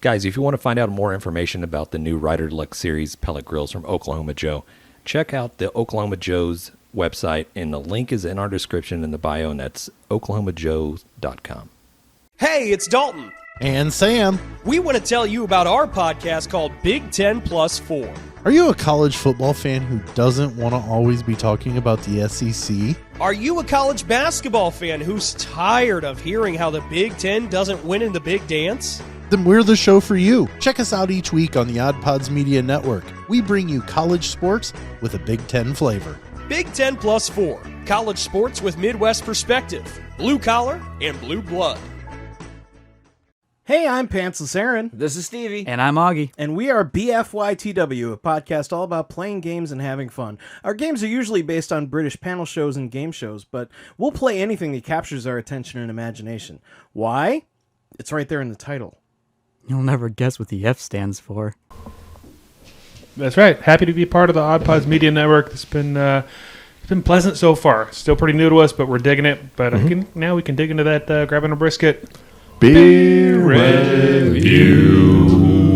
Guys, if you want to find out more information about the new Ryder Deluxe series pellet grills from Oklahoma Joe, check out the Oklahoma Joe's website, and the link is in our description in the bio, and that's oklahomajoe.com. Hey, it's Dalton. And Sam, We want to tell you about our podcast called Big 10 Plus 4. are you a college football fan who doesn't want to always be talking about the SEC? Are you a college basketball fan who's tired of hearing how the Big 10 doesn't win in the big dance? Then we're the show for you. Check us out each week on the Oddpods Media Network. We bring you college sports with a Big Ten flavor. Big 10 Plus 4. College sports with Midwest perspective. Blue collar and blue blood. Hey, I'm Pantsless Aaron. This is Stevie. And I'm Augie. And we are BFYTW, a podcast all about playing games and having fun. Our games are usually based on British panel shows and game shows, but we'll play anything that captures our attention and imagination. Why? It's right there in the title. You'll never guess what the F stands for. That's right. Happy to be part of the Oddpods Media Network. It's been pleasant so far. Still pretty new to us, but we're digging it. But now we can dig into that grabbing a brisket. Beer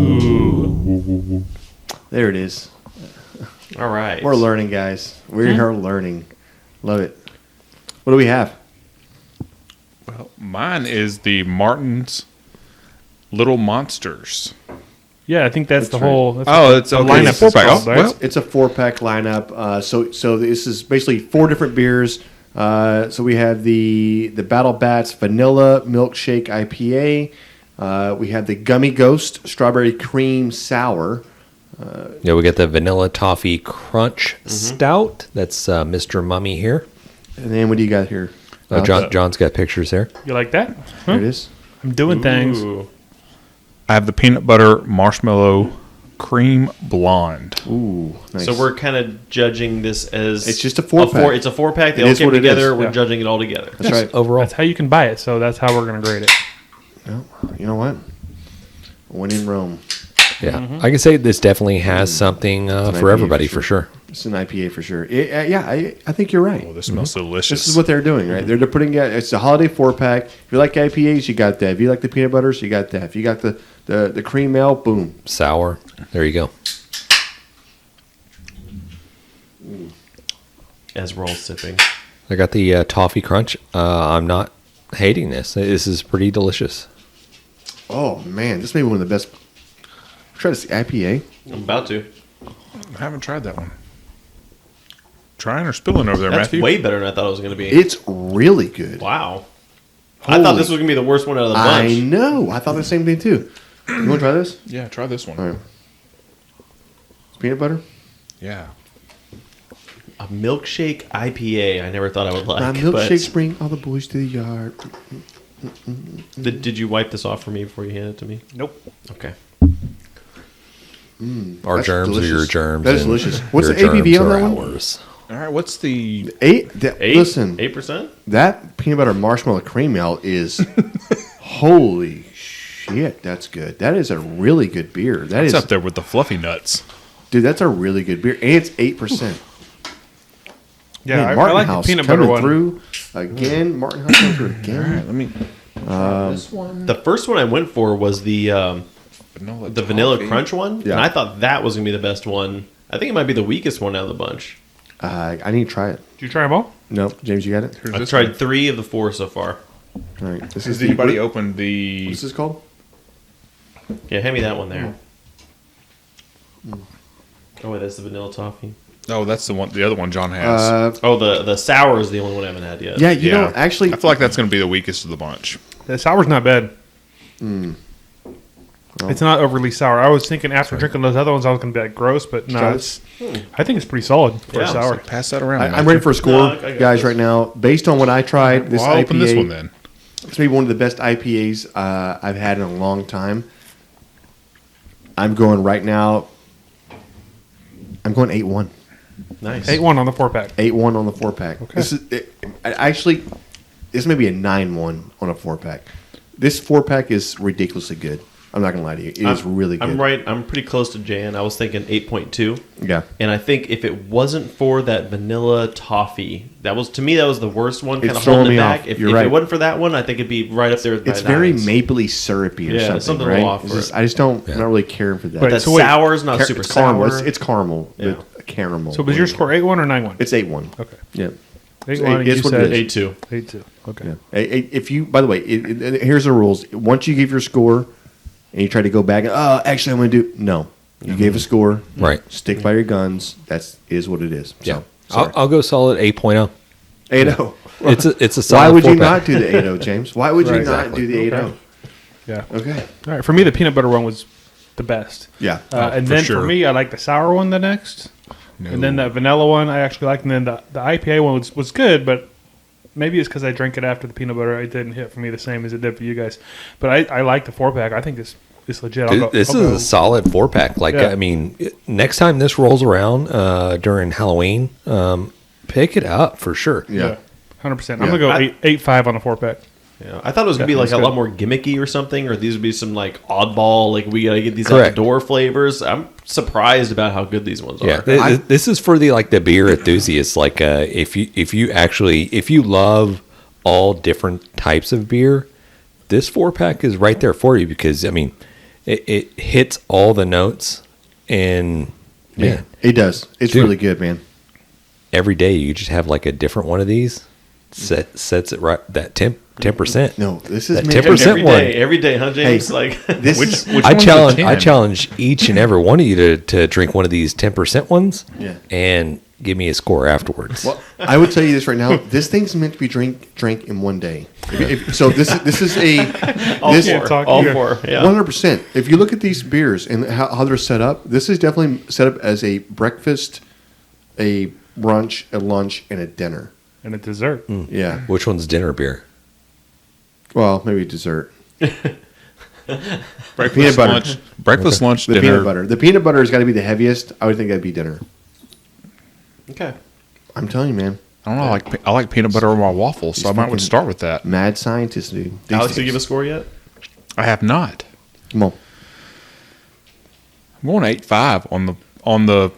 review. There it is. All right. We're learning, guys. We are learning. Love it. What do we have? Well, mine is the Martin's Little Monsters. Yeah, I think that's the right. whole. That's It's the okay. lineup It's a is 4-pack. called, right? Well, It's a 4-pack lineup. So this is basically 4 different beers. So we have the Battle Bats Vanilla Milkshake IPA. We have the Gummy Ghost Strawberry Cream Sour. Yeah, we got the Vanilla Toffee Crunch Stout. That's Mr. Mummy here. And then what do you got here? John's got pictures there. You like that? There it is. I'm doing things. I have the Peanut Butter Marshmallow Cream Blonde. Ooh, nice. So we're kind of judging this as It's just a 4-pack. It's a 4-pack. They It all is came what it together. is. We're Yeah. judging it all together. That's right. Overall, That's how you can buy it, so that's how we're going to grade it. Well, you know what? When in Rome. yeah, I can say this definitely has something an for IPA everybody for for sure. It's an IPA for sure. I think you're right. Oh, this smells delicious. This is what they're doing, right? They're putting it. It's a holiday 4-pack. If you like IPAs, you got that. If you like the peanut butters, you got that. If you got the cream ale, boom. Sour. There you go. as we're all sipping. I got the toffee crunch. I'm not hating this. This is pretty delicious. Oh man, this may be one of the best. Try this IPA. I'm about to. I haven't tried that one. Trying or spilling over there, That's Matthew? way better than I thought it was going to be. It's really good. Wow. I thought this was going to be the worst one out of the bunch. I know. I thought the same thing too. You want to try this? Yeah, try this one. All right. Peanut butter. Yeah. A milkshake IPA. I never thought I would like. My but milkshakes bring all the boys to the yard. Did you wipe this off for me before you hand it to me? Nope. Okay. Our That's germs delicious. are your germs. That is and delicious. What's your the ABV germs on are that one? ours. All right, what's the... Eight. 8? Listen, 8%? that peanut butter marshmallow cream ale is holy shit. That's good. That is a really good beer. That It's is up there with the fluffy nuts. dude. That's a really good beer, and it's 8%. Yeah, Man, I Martin like House the peanut butter coming one. through again. Martin House coming through again. Let me... this one... The first one I went for was the vanilla toffee. crunch one, Yeah. and I thought that was going to be the best one. I think it might be the weakest one out of the bunch. I need to try it. Did you try them all? No, James, you got it. Here's I've this tried one. 3 of the 4 so far. All right. This Has is anybody the, opened the... what's this called? Yeah, hand me that one there. Oh, wait, that's the vanilla toffee. Oh, that's the one. The other one John has. Oh, the sour is the only one I haven't had yet. Yeah, you know, actually, I feel like that's going to be the weakest of the bunch. The sour's not bad. It's not overly sour. I was thinking after drinking those other ones, I was going to be like gross, but no, Try it's. I think it's pretty solid for Yeah. a sour. Pass that around. I'm ready for a score, No, I got guys. this. Right now, based on what I tried, this Well, I'll IPA. open this one then. It's maybe one of the best IPAs I've had in a long time. I'm going right now. I'm going 8-1. Nice. 8-1 on the 4-pack. 8-1 on the 4-pack. Okay. This is actually this may be a 9-1 on a 4-pack. This 4-pack is ridiculously good. I'm not gonna lie to you. It is really good. I'm right. I'm pretty close to Jan. I was thinking 8.2. Yeah. And I think if it wasn't for that vanilla toffee, that was to me that was the worst one. Kind It's of holding throwing it me back. off. If You're it right. wasn't for that one, I think it'd be right up there with It's my very nines. mapley syrupy or Yeah, something, something a right? little off It's for just- it. I just don't. I'm not really caring for that. But- That So wait, sour's not super caramel. sour. It's caramel. Yeah. With caramel. So was your score 8-1 or 9-1? It's 8-1. Okay. Yeah. 8-1. and it's you what it said is. 8.2. 8-2. Okay. Yeah. If you, by the way, here's the rules. Once you give your score, and you try to go back, actually, I'm going to do no. You gave a score, Right. Stick by your guns. That's is what it is. Yeah. So, sorry. I'll go solid 8.0. 8-0. It's a solid Why would you 4-pack. not do the 8-0, James? Why would you Right. not do the 8-0? Yeah. Okay. All right. For me, the peanut butter one was the best. Yeah. And for then sure. for me, I like the sour one the next. And then that vanilla one I actually liked. And then the IPA one was good, but maybe it's because I drank it after the peanut butter. It didn't hit for me the same as it did for you guys. But I like the 4-pack. I think it's legit. I'll go, This I'll is go- a solid 4-pack. Like, Yeah. I mean, next time this rolls around during Halloween, pick it up for sure. Yeah. 100%. I'm going to go 8.5 on the 4-pack. Yeah, I thought it was gonna be like that's a lot good. more gimmicky or something, or these would be some like oddball, like we gotta get these Correct. outdoor flavors. I'm surprised about how good these ones Yeah, are. this is for the beer enthusiasts. Like, if you love all different types of beer, this 4-pack is right there for you because I mean, it hits all the notes, and man, It does. It's Dude. really good, man. every day you just have like a different one of these. Sets it right that 10%. No, this is That made- 10% one. Every day, huh, James? Hey, Like This is Which I one's challenge the I 10? challenge each and every one of you to drink one of these 10% ones, Yeah. and give me a score afterwards. Well, I would tell you this right now. This thing's meant to be drank in one day. So this is a all this four, talk all here. 4. Yeah. 100%. If you look at these beers and how they're set up, this is definitely set up as a breakfast, a brunch, a lunch, and a dinner. And a dessert. Yeah. Which one's dinner beer? Well, maybe dessert. Breakfast, Peanut butter. lunch, breakfast, lunch, The dinner. peanut butter. The peanut butter has got to be the heaviest. I would think that'd be dinner. Okay. I'm telling you, man. I don't know. I like peanut butter on my waffles, so I might fucking- would start with that. Mad scientist, dude. These Alex, did you things. give a score yet? I have not. Come on. I'm going 8.5 on the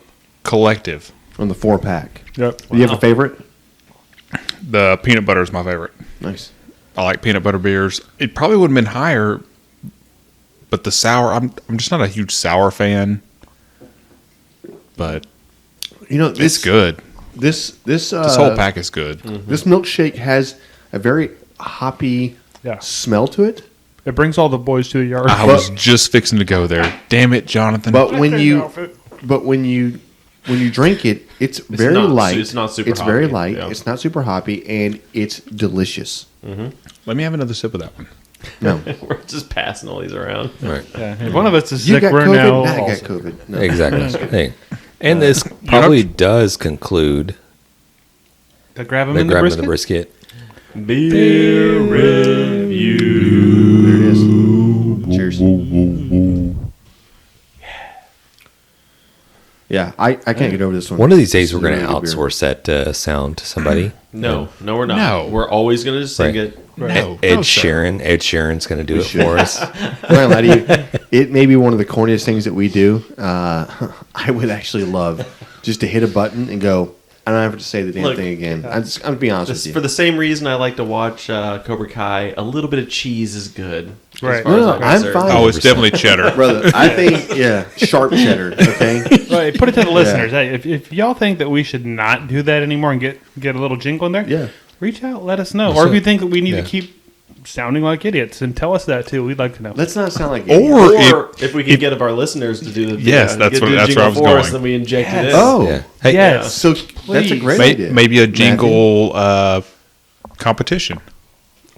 collective. On the 4-pack. Yep. Do you have a favorite? The peanut butter is my favorite. Nice. I like peanut butter beers. It probably would have been higher, but the sour. I'm just not a huge sour fan. But You know, it's good. This This whole pack is good. This milkshake has a very hoppy smell to it. It brings all the boys to the yard. I was just fixing to go there. Damn it, Jonathan. But when you drink it, it's very light. It's not super. It's hoppy. very light. Yeah. It's not super hoppy, and it's delicious. Let me have another sip of that one. No, We're just passing all these around. Right. Yeah, if one of us is you sick, got we're COVID. now. Nah, I got also- COVID. No. Exactly. Hey. And this probably does conclude To grab them the in the grabbing brisket. the brisket. Beer review. There it is. Cheers. Yeah, I can't get over this one. One of these days, we're This going is to really good beer. outsource that sound to somebody. No, we're not. No. We're always going to just sing Right. it. No, Ed no, sir. Sheeran. Ed Sheeran's going to do it should. for us. I'm not gonna lie to you. It may be one of the corniest things that we do. I would actually love just to hit a button and go, I don't have to say the damn Look, thing again. I'm gonna be honest with you. For the same reason I like to watch Cobra Kai, a little bit of cheese is good. as Right. far as No, I'm I'm concerned. fine. Oh, it's definitely cheddar. Brother, I think, sharp cheddar, okay? Right, put it to the listeners. Hey, if y'all think that we should not do that anymore and get a little jingle in there, Yeah. reach out, let us know. Or if you think that we need Yeah. to keep sounding like idiots, and tell us that too. We'd like to know. Let's not sound like Or if we could get of our listeners to do the Yes, that's do what- the that's jingle where I was for us, going. then we inject it in. Oh, Yeah. Hey, Yes. so that's a great idea. Maybe a jingle competition.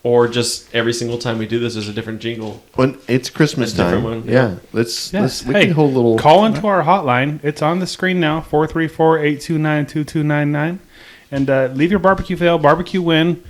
Or just every single time we do this, there's a different jingle. When it's Christmas A different time, one, yeah. Let's we Hey, can hold a little. call into our hotline. It's on the screen now, 434-829-2299. And leave your barbecue fail, barbecue win,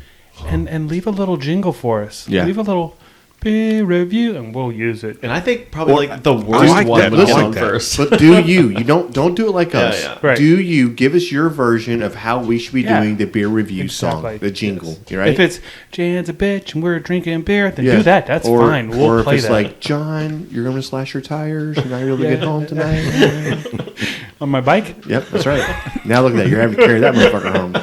and leave a little jingle for us. Yeah. Leave a little beer review, and we'll use it. And I think probably Or- like the worst like one that. would I get like on that. first. But do you don't do it like us. yeah. Right. Do you give us your version of how we should be Yeah. doing the beer review Exactly. song, the jingle, Yes. you right? If it's Jan's a bitch and we're drinking beer, then Yeah. do that. That's or, fine. We'll or if play it's that. like, John, you're going to slash your tires. You're not able to get home tonight. On my bike, Yep, that's right. Now look at that. You're having to carry that motherfucker home.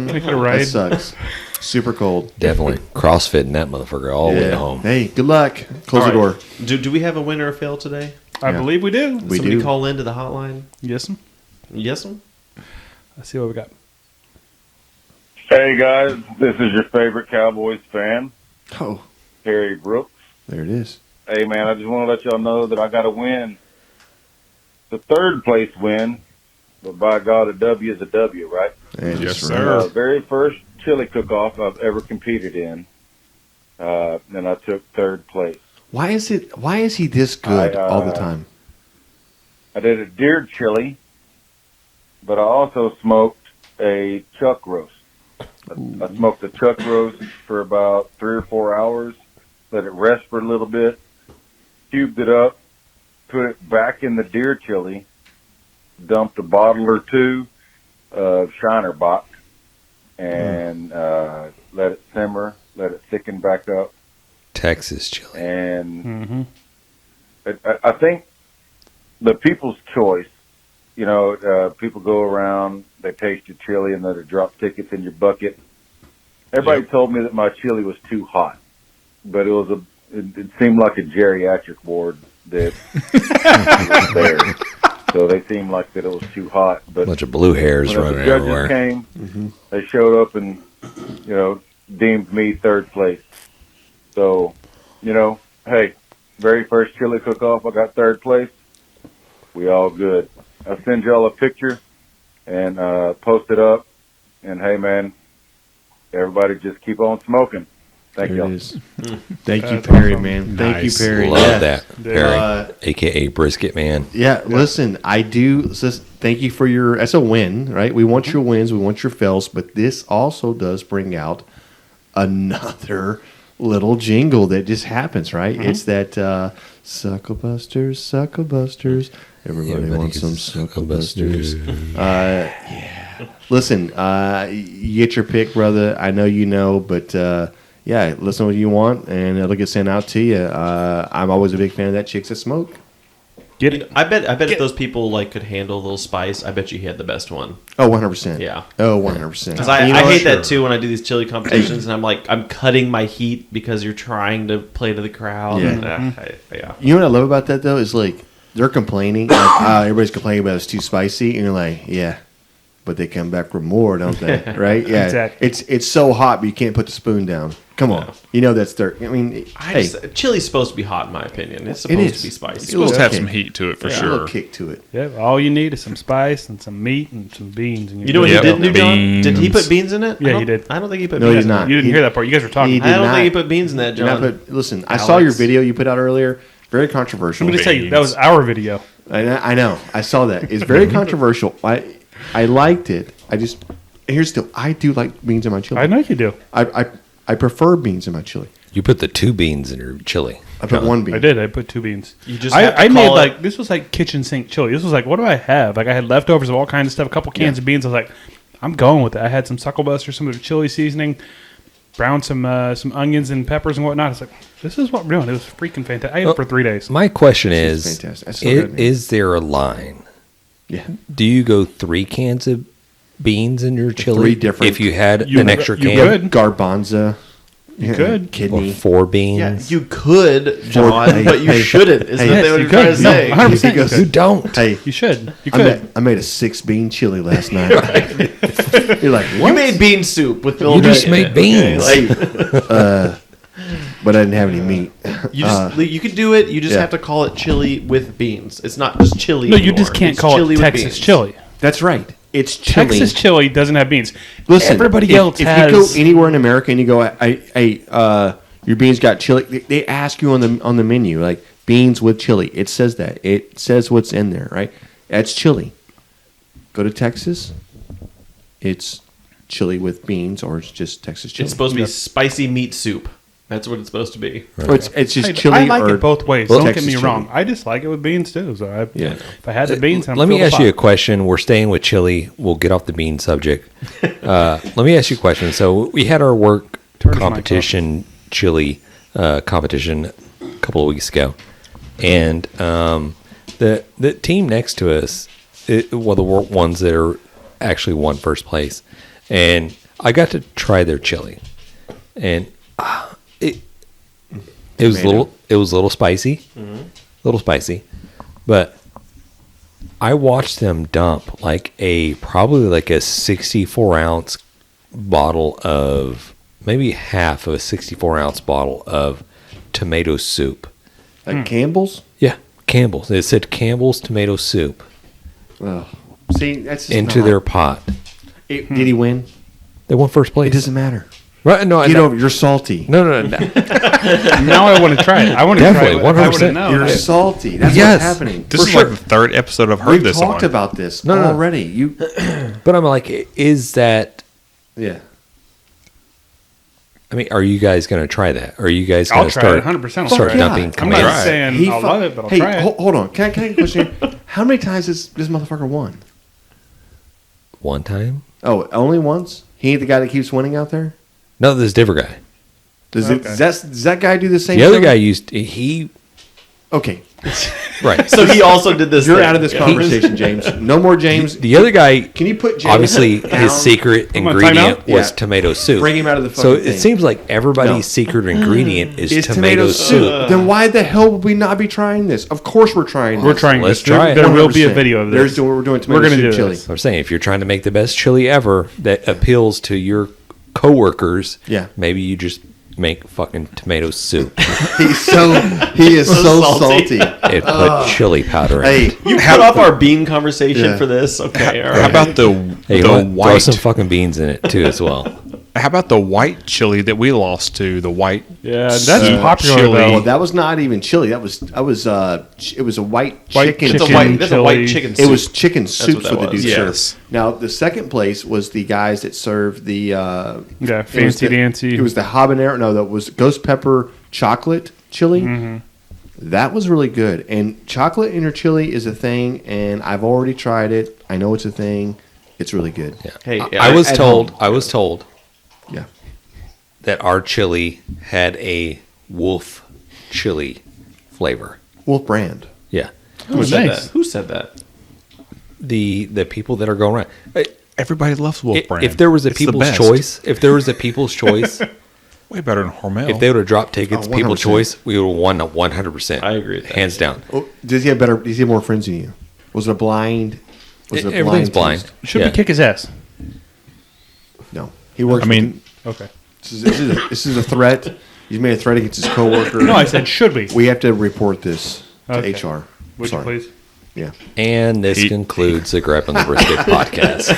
take it a That ride. sucks. Super cold. definitely CrossFitting that motherfucker all the way home. Hey, good luck. Close the All door. right. Do we have a winner or fail today? I believe we do. We Somebody do. call into the hotline. Yes. Yes, Let's see what we got. Hey guys, this is your favorite Cowboys fan, Oh, Harry Brooks. there it is. Hey man, I just want to let y'all know that I got a win. The third place win, but by God, a W is a W, right? That Yes, is sir. right. Very first chili cook-off I've ever competed in, and I took third place. Why is he this good all the time? I did a deer chili, but I also smoked a chuck roast. I smoked the chuck roast for about 3 or 4 hours, let it rest for a little bit, cubed it up, put it back in the deer chili, dumped a bottle or two of Shiner Bock, and let it simmer, let it thicken back up. Texas chili. And I think the people's choice, people go around, they taste your chili, and then they drop tickets in your bucket. Everybody told me that my chili was too hot, but it seemed like a geriatric ward that was there. So they seemed like that it was too hot. But Bunch of blue hairs when running the judges everywhere. came, they showed up and, deemed me third place. So, hey, very first chili cook-off, I got third place. We all good. I'll send y'all a picture and post it up. And, hey, man, everybody just keep on smoking. Thank There y'all. it is. Thank you, That's Perry, awesome. man. Thank Nice. you, Perry. Love Yeah. that, Perry, a.k.a. Brisket Man. Yeah, listen, I do. Thank you for your. That's a win, right? We want your wins, we want your fails, but this also does bring out another little jingle that just happens, right? It's that Sucklebusters, Sucklebusters. Everybody wants some Sucklebusters. Yeah. Listen, you get your pick, brother. I know you know, but yeah, listen what you want, and it'll get sent out to you. I'm always a big fan of that Chicks That Smoke. I bet if those people could handle a little spice, I bet you he had the best one. Oh, 100%. Yeah. Oh, 100%. Because I hate that too when I do these chili competitions and I'm cutting my heat because you're trying to play to the crowd. Yeah. Yeah. You know what I love about that, though, is they're complaining. Everybody's complaining about it's too spicy, and you're like, yeah, but they come back with more, don't they? Right? Yeah. Exactly. It's so hot, but you can't put the spoon down. Come on. You know that's their. I mean, chili's supposed to be hot, in my opinion. It's It supposed is. to be spicy. It's supposed to have some heat to it for a sure. little kick to it. Yeah, all you need is some spice and some meat and some beans. And You know what he didn't do, John? Did he put beans in it? Yeah, he did. I don't think he put No, beans he did in not. it. You didn't hear that part. You guys were talking. He did I don't not. think he put beans in that, Did not John. listen, I saw your video you put out earlier. Very controversial. Let me just tell you, that was our video. I know. I saw that. It's very controversial. I liked it. I do like beans in my chili. I know you do. I prefer beans in my chili. You put the 2 beans in your chili. I put 1 bean. I did. I put 2 beans. You just have to I made call it- this was like kitchen sink chili. This was like, what do I have? Like I had leftovers of all kinds of stuff, a couple cans of beans. I was like, I'm going with it. I had some Sucklebusters, some of the chili seasoning, browned some onions and peppers and whatnot. It's like, this is what we're doing. It was freaking fantastic. I ate it for 3 days. My question is, fantastic. That's so good, man. is there a line? Yeah. Do you go 3 cans of beans in your chili? 3 different. If you had You an could- extra you can? could. Garbanza. You could. Or Kidney. 4 beans? Yeah, you could, John, Hey, but you hey, shouldn't, is hey, what yes, they were you trying could. to No, say. 100%. He goes, You don't. Hey, You should. You I could. made a 6-bean chili last night. You're like, what? You made bean soup with Bill You just Bacon made in it, okay? beans. Like, But I didn't have any meat. you could do it. You just yeah. have to call it chili with beans. It's not just chili. No, you anymore. just can't It's call chili it with Texas beans. chili. That's right. It's chili. Texas chili doesn't have beans. Listen, everybody else if has. you go anywhere in America and you go, your beans got chili, they ask you on the menu, like, beans with chili. It says that. It says what's in there, right? That's chili. Go to Texas, it's chili with beans, or it's just Texas chili. It's supposed to be spicy meat soup. That's what it's supposed to be. Or it's just Hey, chili. I like or it both ways. well, Don't get Texas me chili. wrong. I just like it with beans too. So if I had the beans, Let me ask you a question. We're staying with chili. We'll get off the bean subject. Let me ask you a question. So we had our work competition chili competition a couple of weeks ago, and the team next to us, the ones that are actually won first place, and I got to try their chili, and it was a little spicy, but I watched them dump probably like a 64-ounce bottle of, maybe half of a 64-ounce bottle of tomato soup. Like Campbell's? Yeah, Campbell's. It said Campbell's tomato soup Oh. See, that's just into not- their pot. Did he win? They won first place. It doesn't matter. Right? No, You're salty. No. Now I want to try it. I want to Definitely, try it. 100%. You're salty. That's Yes. what's happening. This is like the 3rd episode I've heard We've this talked on. about this No. already. You, But I'm like, is that? yeah. I mean, are you guys going to try that? Are you guys I'll going to try start it 100%. I'll start try it. dumping I'm tomatoes? not saying I'll love it, but I'll hey, try it. Hold on. Can I get a question here? How many times has this motherfucker won? One time? Oh, only once? He ain't the guy that keeps winning out there? No, this different guy. Does that guy do the same The other thing? guy he Okay. right. So he also did this. You're thing. out of this conversation, James. No more James. The other guy, Can you put James obviously, down? his secret on, ingredient timeout? was Yeah. tomato soup. Bring him out of the So fucking it thing. seems like everybody's No. secret ingredient is It's tomato soup. Then why the hell would we not be trying this? Of course we're trying this. We're trying Let's this. There- try it. There will be a 100%. video of this. We're doing tomato We're gonna soup do chili. this. I'm saying if you're trying to make the best chili ever that appeals to your coworkers, Yeah. maybe you just make fucking tomato soup He is so salty. and put chili powder in it. Hey, You cut off our bean conversation Yeah. for this. Okay. All How right. about the Hey, the throw white? some fucking beans in it too as well. How about the white chili that we lost to? The white. Yeah, that's soup popular chili. though. well, that was not even chili. It was it was a white chicken. chicken. That's a white. That's a white chili. chicken soup. It was chicken soup what for that the was. dude Yes. served. Now the second place was the guys that served the Yeah, it was fancy the- dancy. It was the habanero. No, that was ghost pepper chocolate chili. Mm-hmm. That was really good. And chocolate in your chili is a thing, and I've already tried it. I know it's a thing. It's really good. Yeah. Hey, I was at told home. Yeah. that our chili had a wolf chili flavor. Wolf brand. Yeah. Who said nice. that? Who said that? The people that are going around. Everybody loves Wolf Brand. If there was a It's the people's best. choice, way better than Hormel. if they would have dropped tickets, Oh, people's 100%. choice, we would have won 100%. I agree with that. Hands down. Oh, does he have more friends than you? Was it a blind Was it Everything's blind. Tuesday? Should Yeah. we kick his ass? No, he works. I mean, Okay. this is a threat. He's made a threat against his coworker. No, I said should we? We have to report this to Okay. HR. Would Sorry. you please? Yeah. And this concludes the Grappling the Brisket podcast.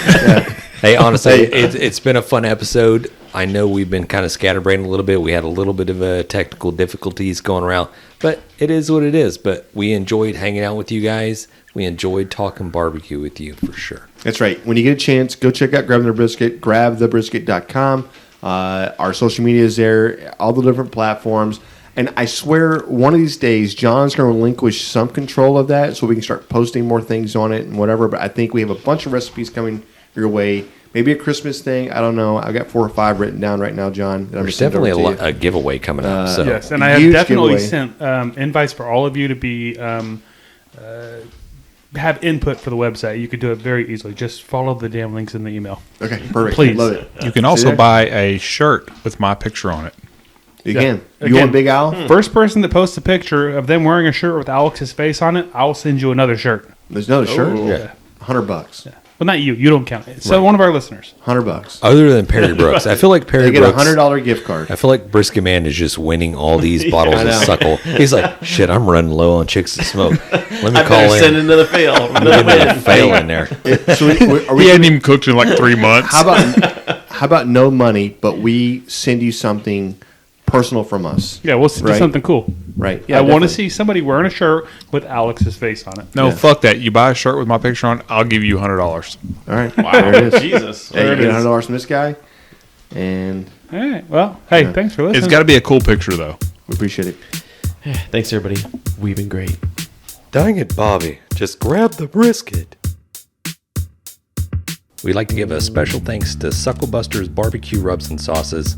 Hey, honestly, it's been a fun episode. I know we've been kind of scatterbrained a little bit. We had a little bit of technical difficulties going around, but it is what it is. But we enjoyed hanging out with you guys. We enjoyed talking barbecue with you for sure. That's right. When you get a chance, go check out Grab the Brisket, grabthebrisket.com. Our social media is there, all the different platforms. And I swear, one of these days, John's going to relinquish some control of that so we can start posting more things on it and whatever. But I think we have a bunch of recipes coming your way. Maybe a Christmas thing. I don't know. I've got 4 or 5 written down right now, John. There's definitely a giveaway coming up. So. Yes, and I have Huge definitely giveaway. sent invites for all of you to be have input for the website. You could do it very easily. Just follow the damn links in the email. Okay, perfect. Please. Love it. you can See also there? buy a shirt with my picture on it. Again, you Again. want Big Al? First person that posts a picture of them wearing a shirt with Alex's face on it, I'll send you another shirt. There's another shirt? Yeah. $100. Well, not you. You don't count it. So one of our listeners. $100. Other than Perry Brooks, I feel like Perry They get a Brooks. $100 gift card. I feel like Brisket Man is just winning all these bottles I of know. Suckle. He's like, shit, I'm running low on chicks to smoke. Let me I call better send in. another fail. Let me get another fail in there. So are He hadn't even cooked in like 3 months. how about no money, but we send you something personal from us? Yeah, we'll do Right. something cool. Right. I want definitely. to see somebody wearing a shirt with Alex's face on it. No, Yeah. fuck that. You buy a shirt with my picture on, I'll give you $100. All right. There it is. Jesus. Hey, you There it get is. $100 from this guy, and All right. Well, hey, thanks for listening. It's got to be a cool picture, though. we appreciate it. Thanks, everybody. We've been great. Dang it, Bobby. Just grab the brisket. We'd like to give a special thanks to Sucklebusters Barbecue Rubs and Sauces,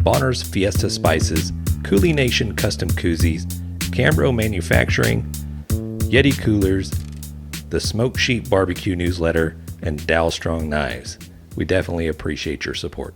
Bolner's Fiesta Spices, CoolieNation Custom Koozies, Cambro Manufacturing, YETI Coolers, the Smoke Sheep Barbecue Newsletter, and Dalstrong Knives. We definitely appreciate your support.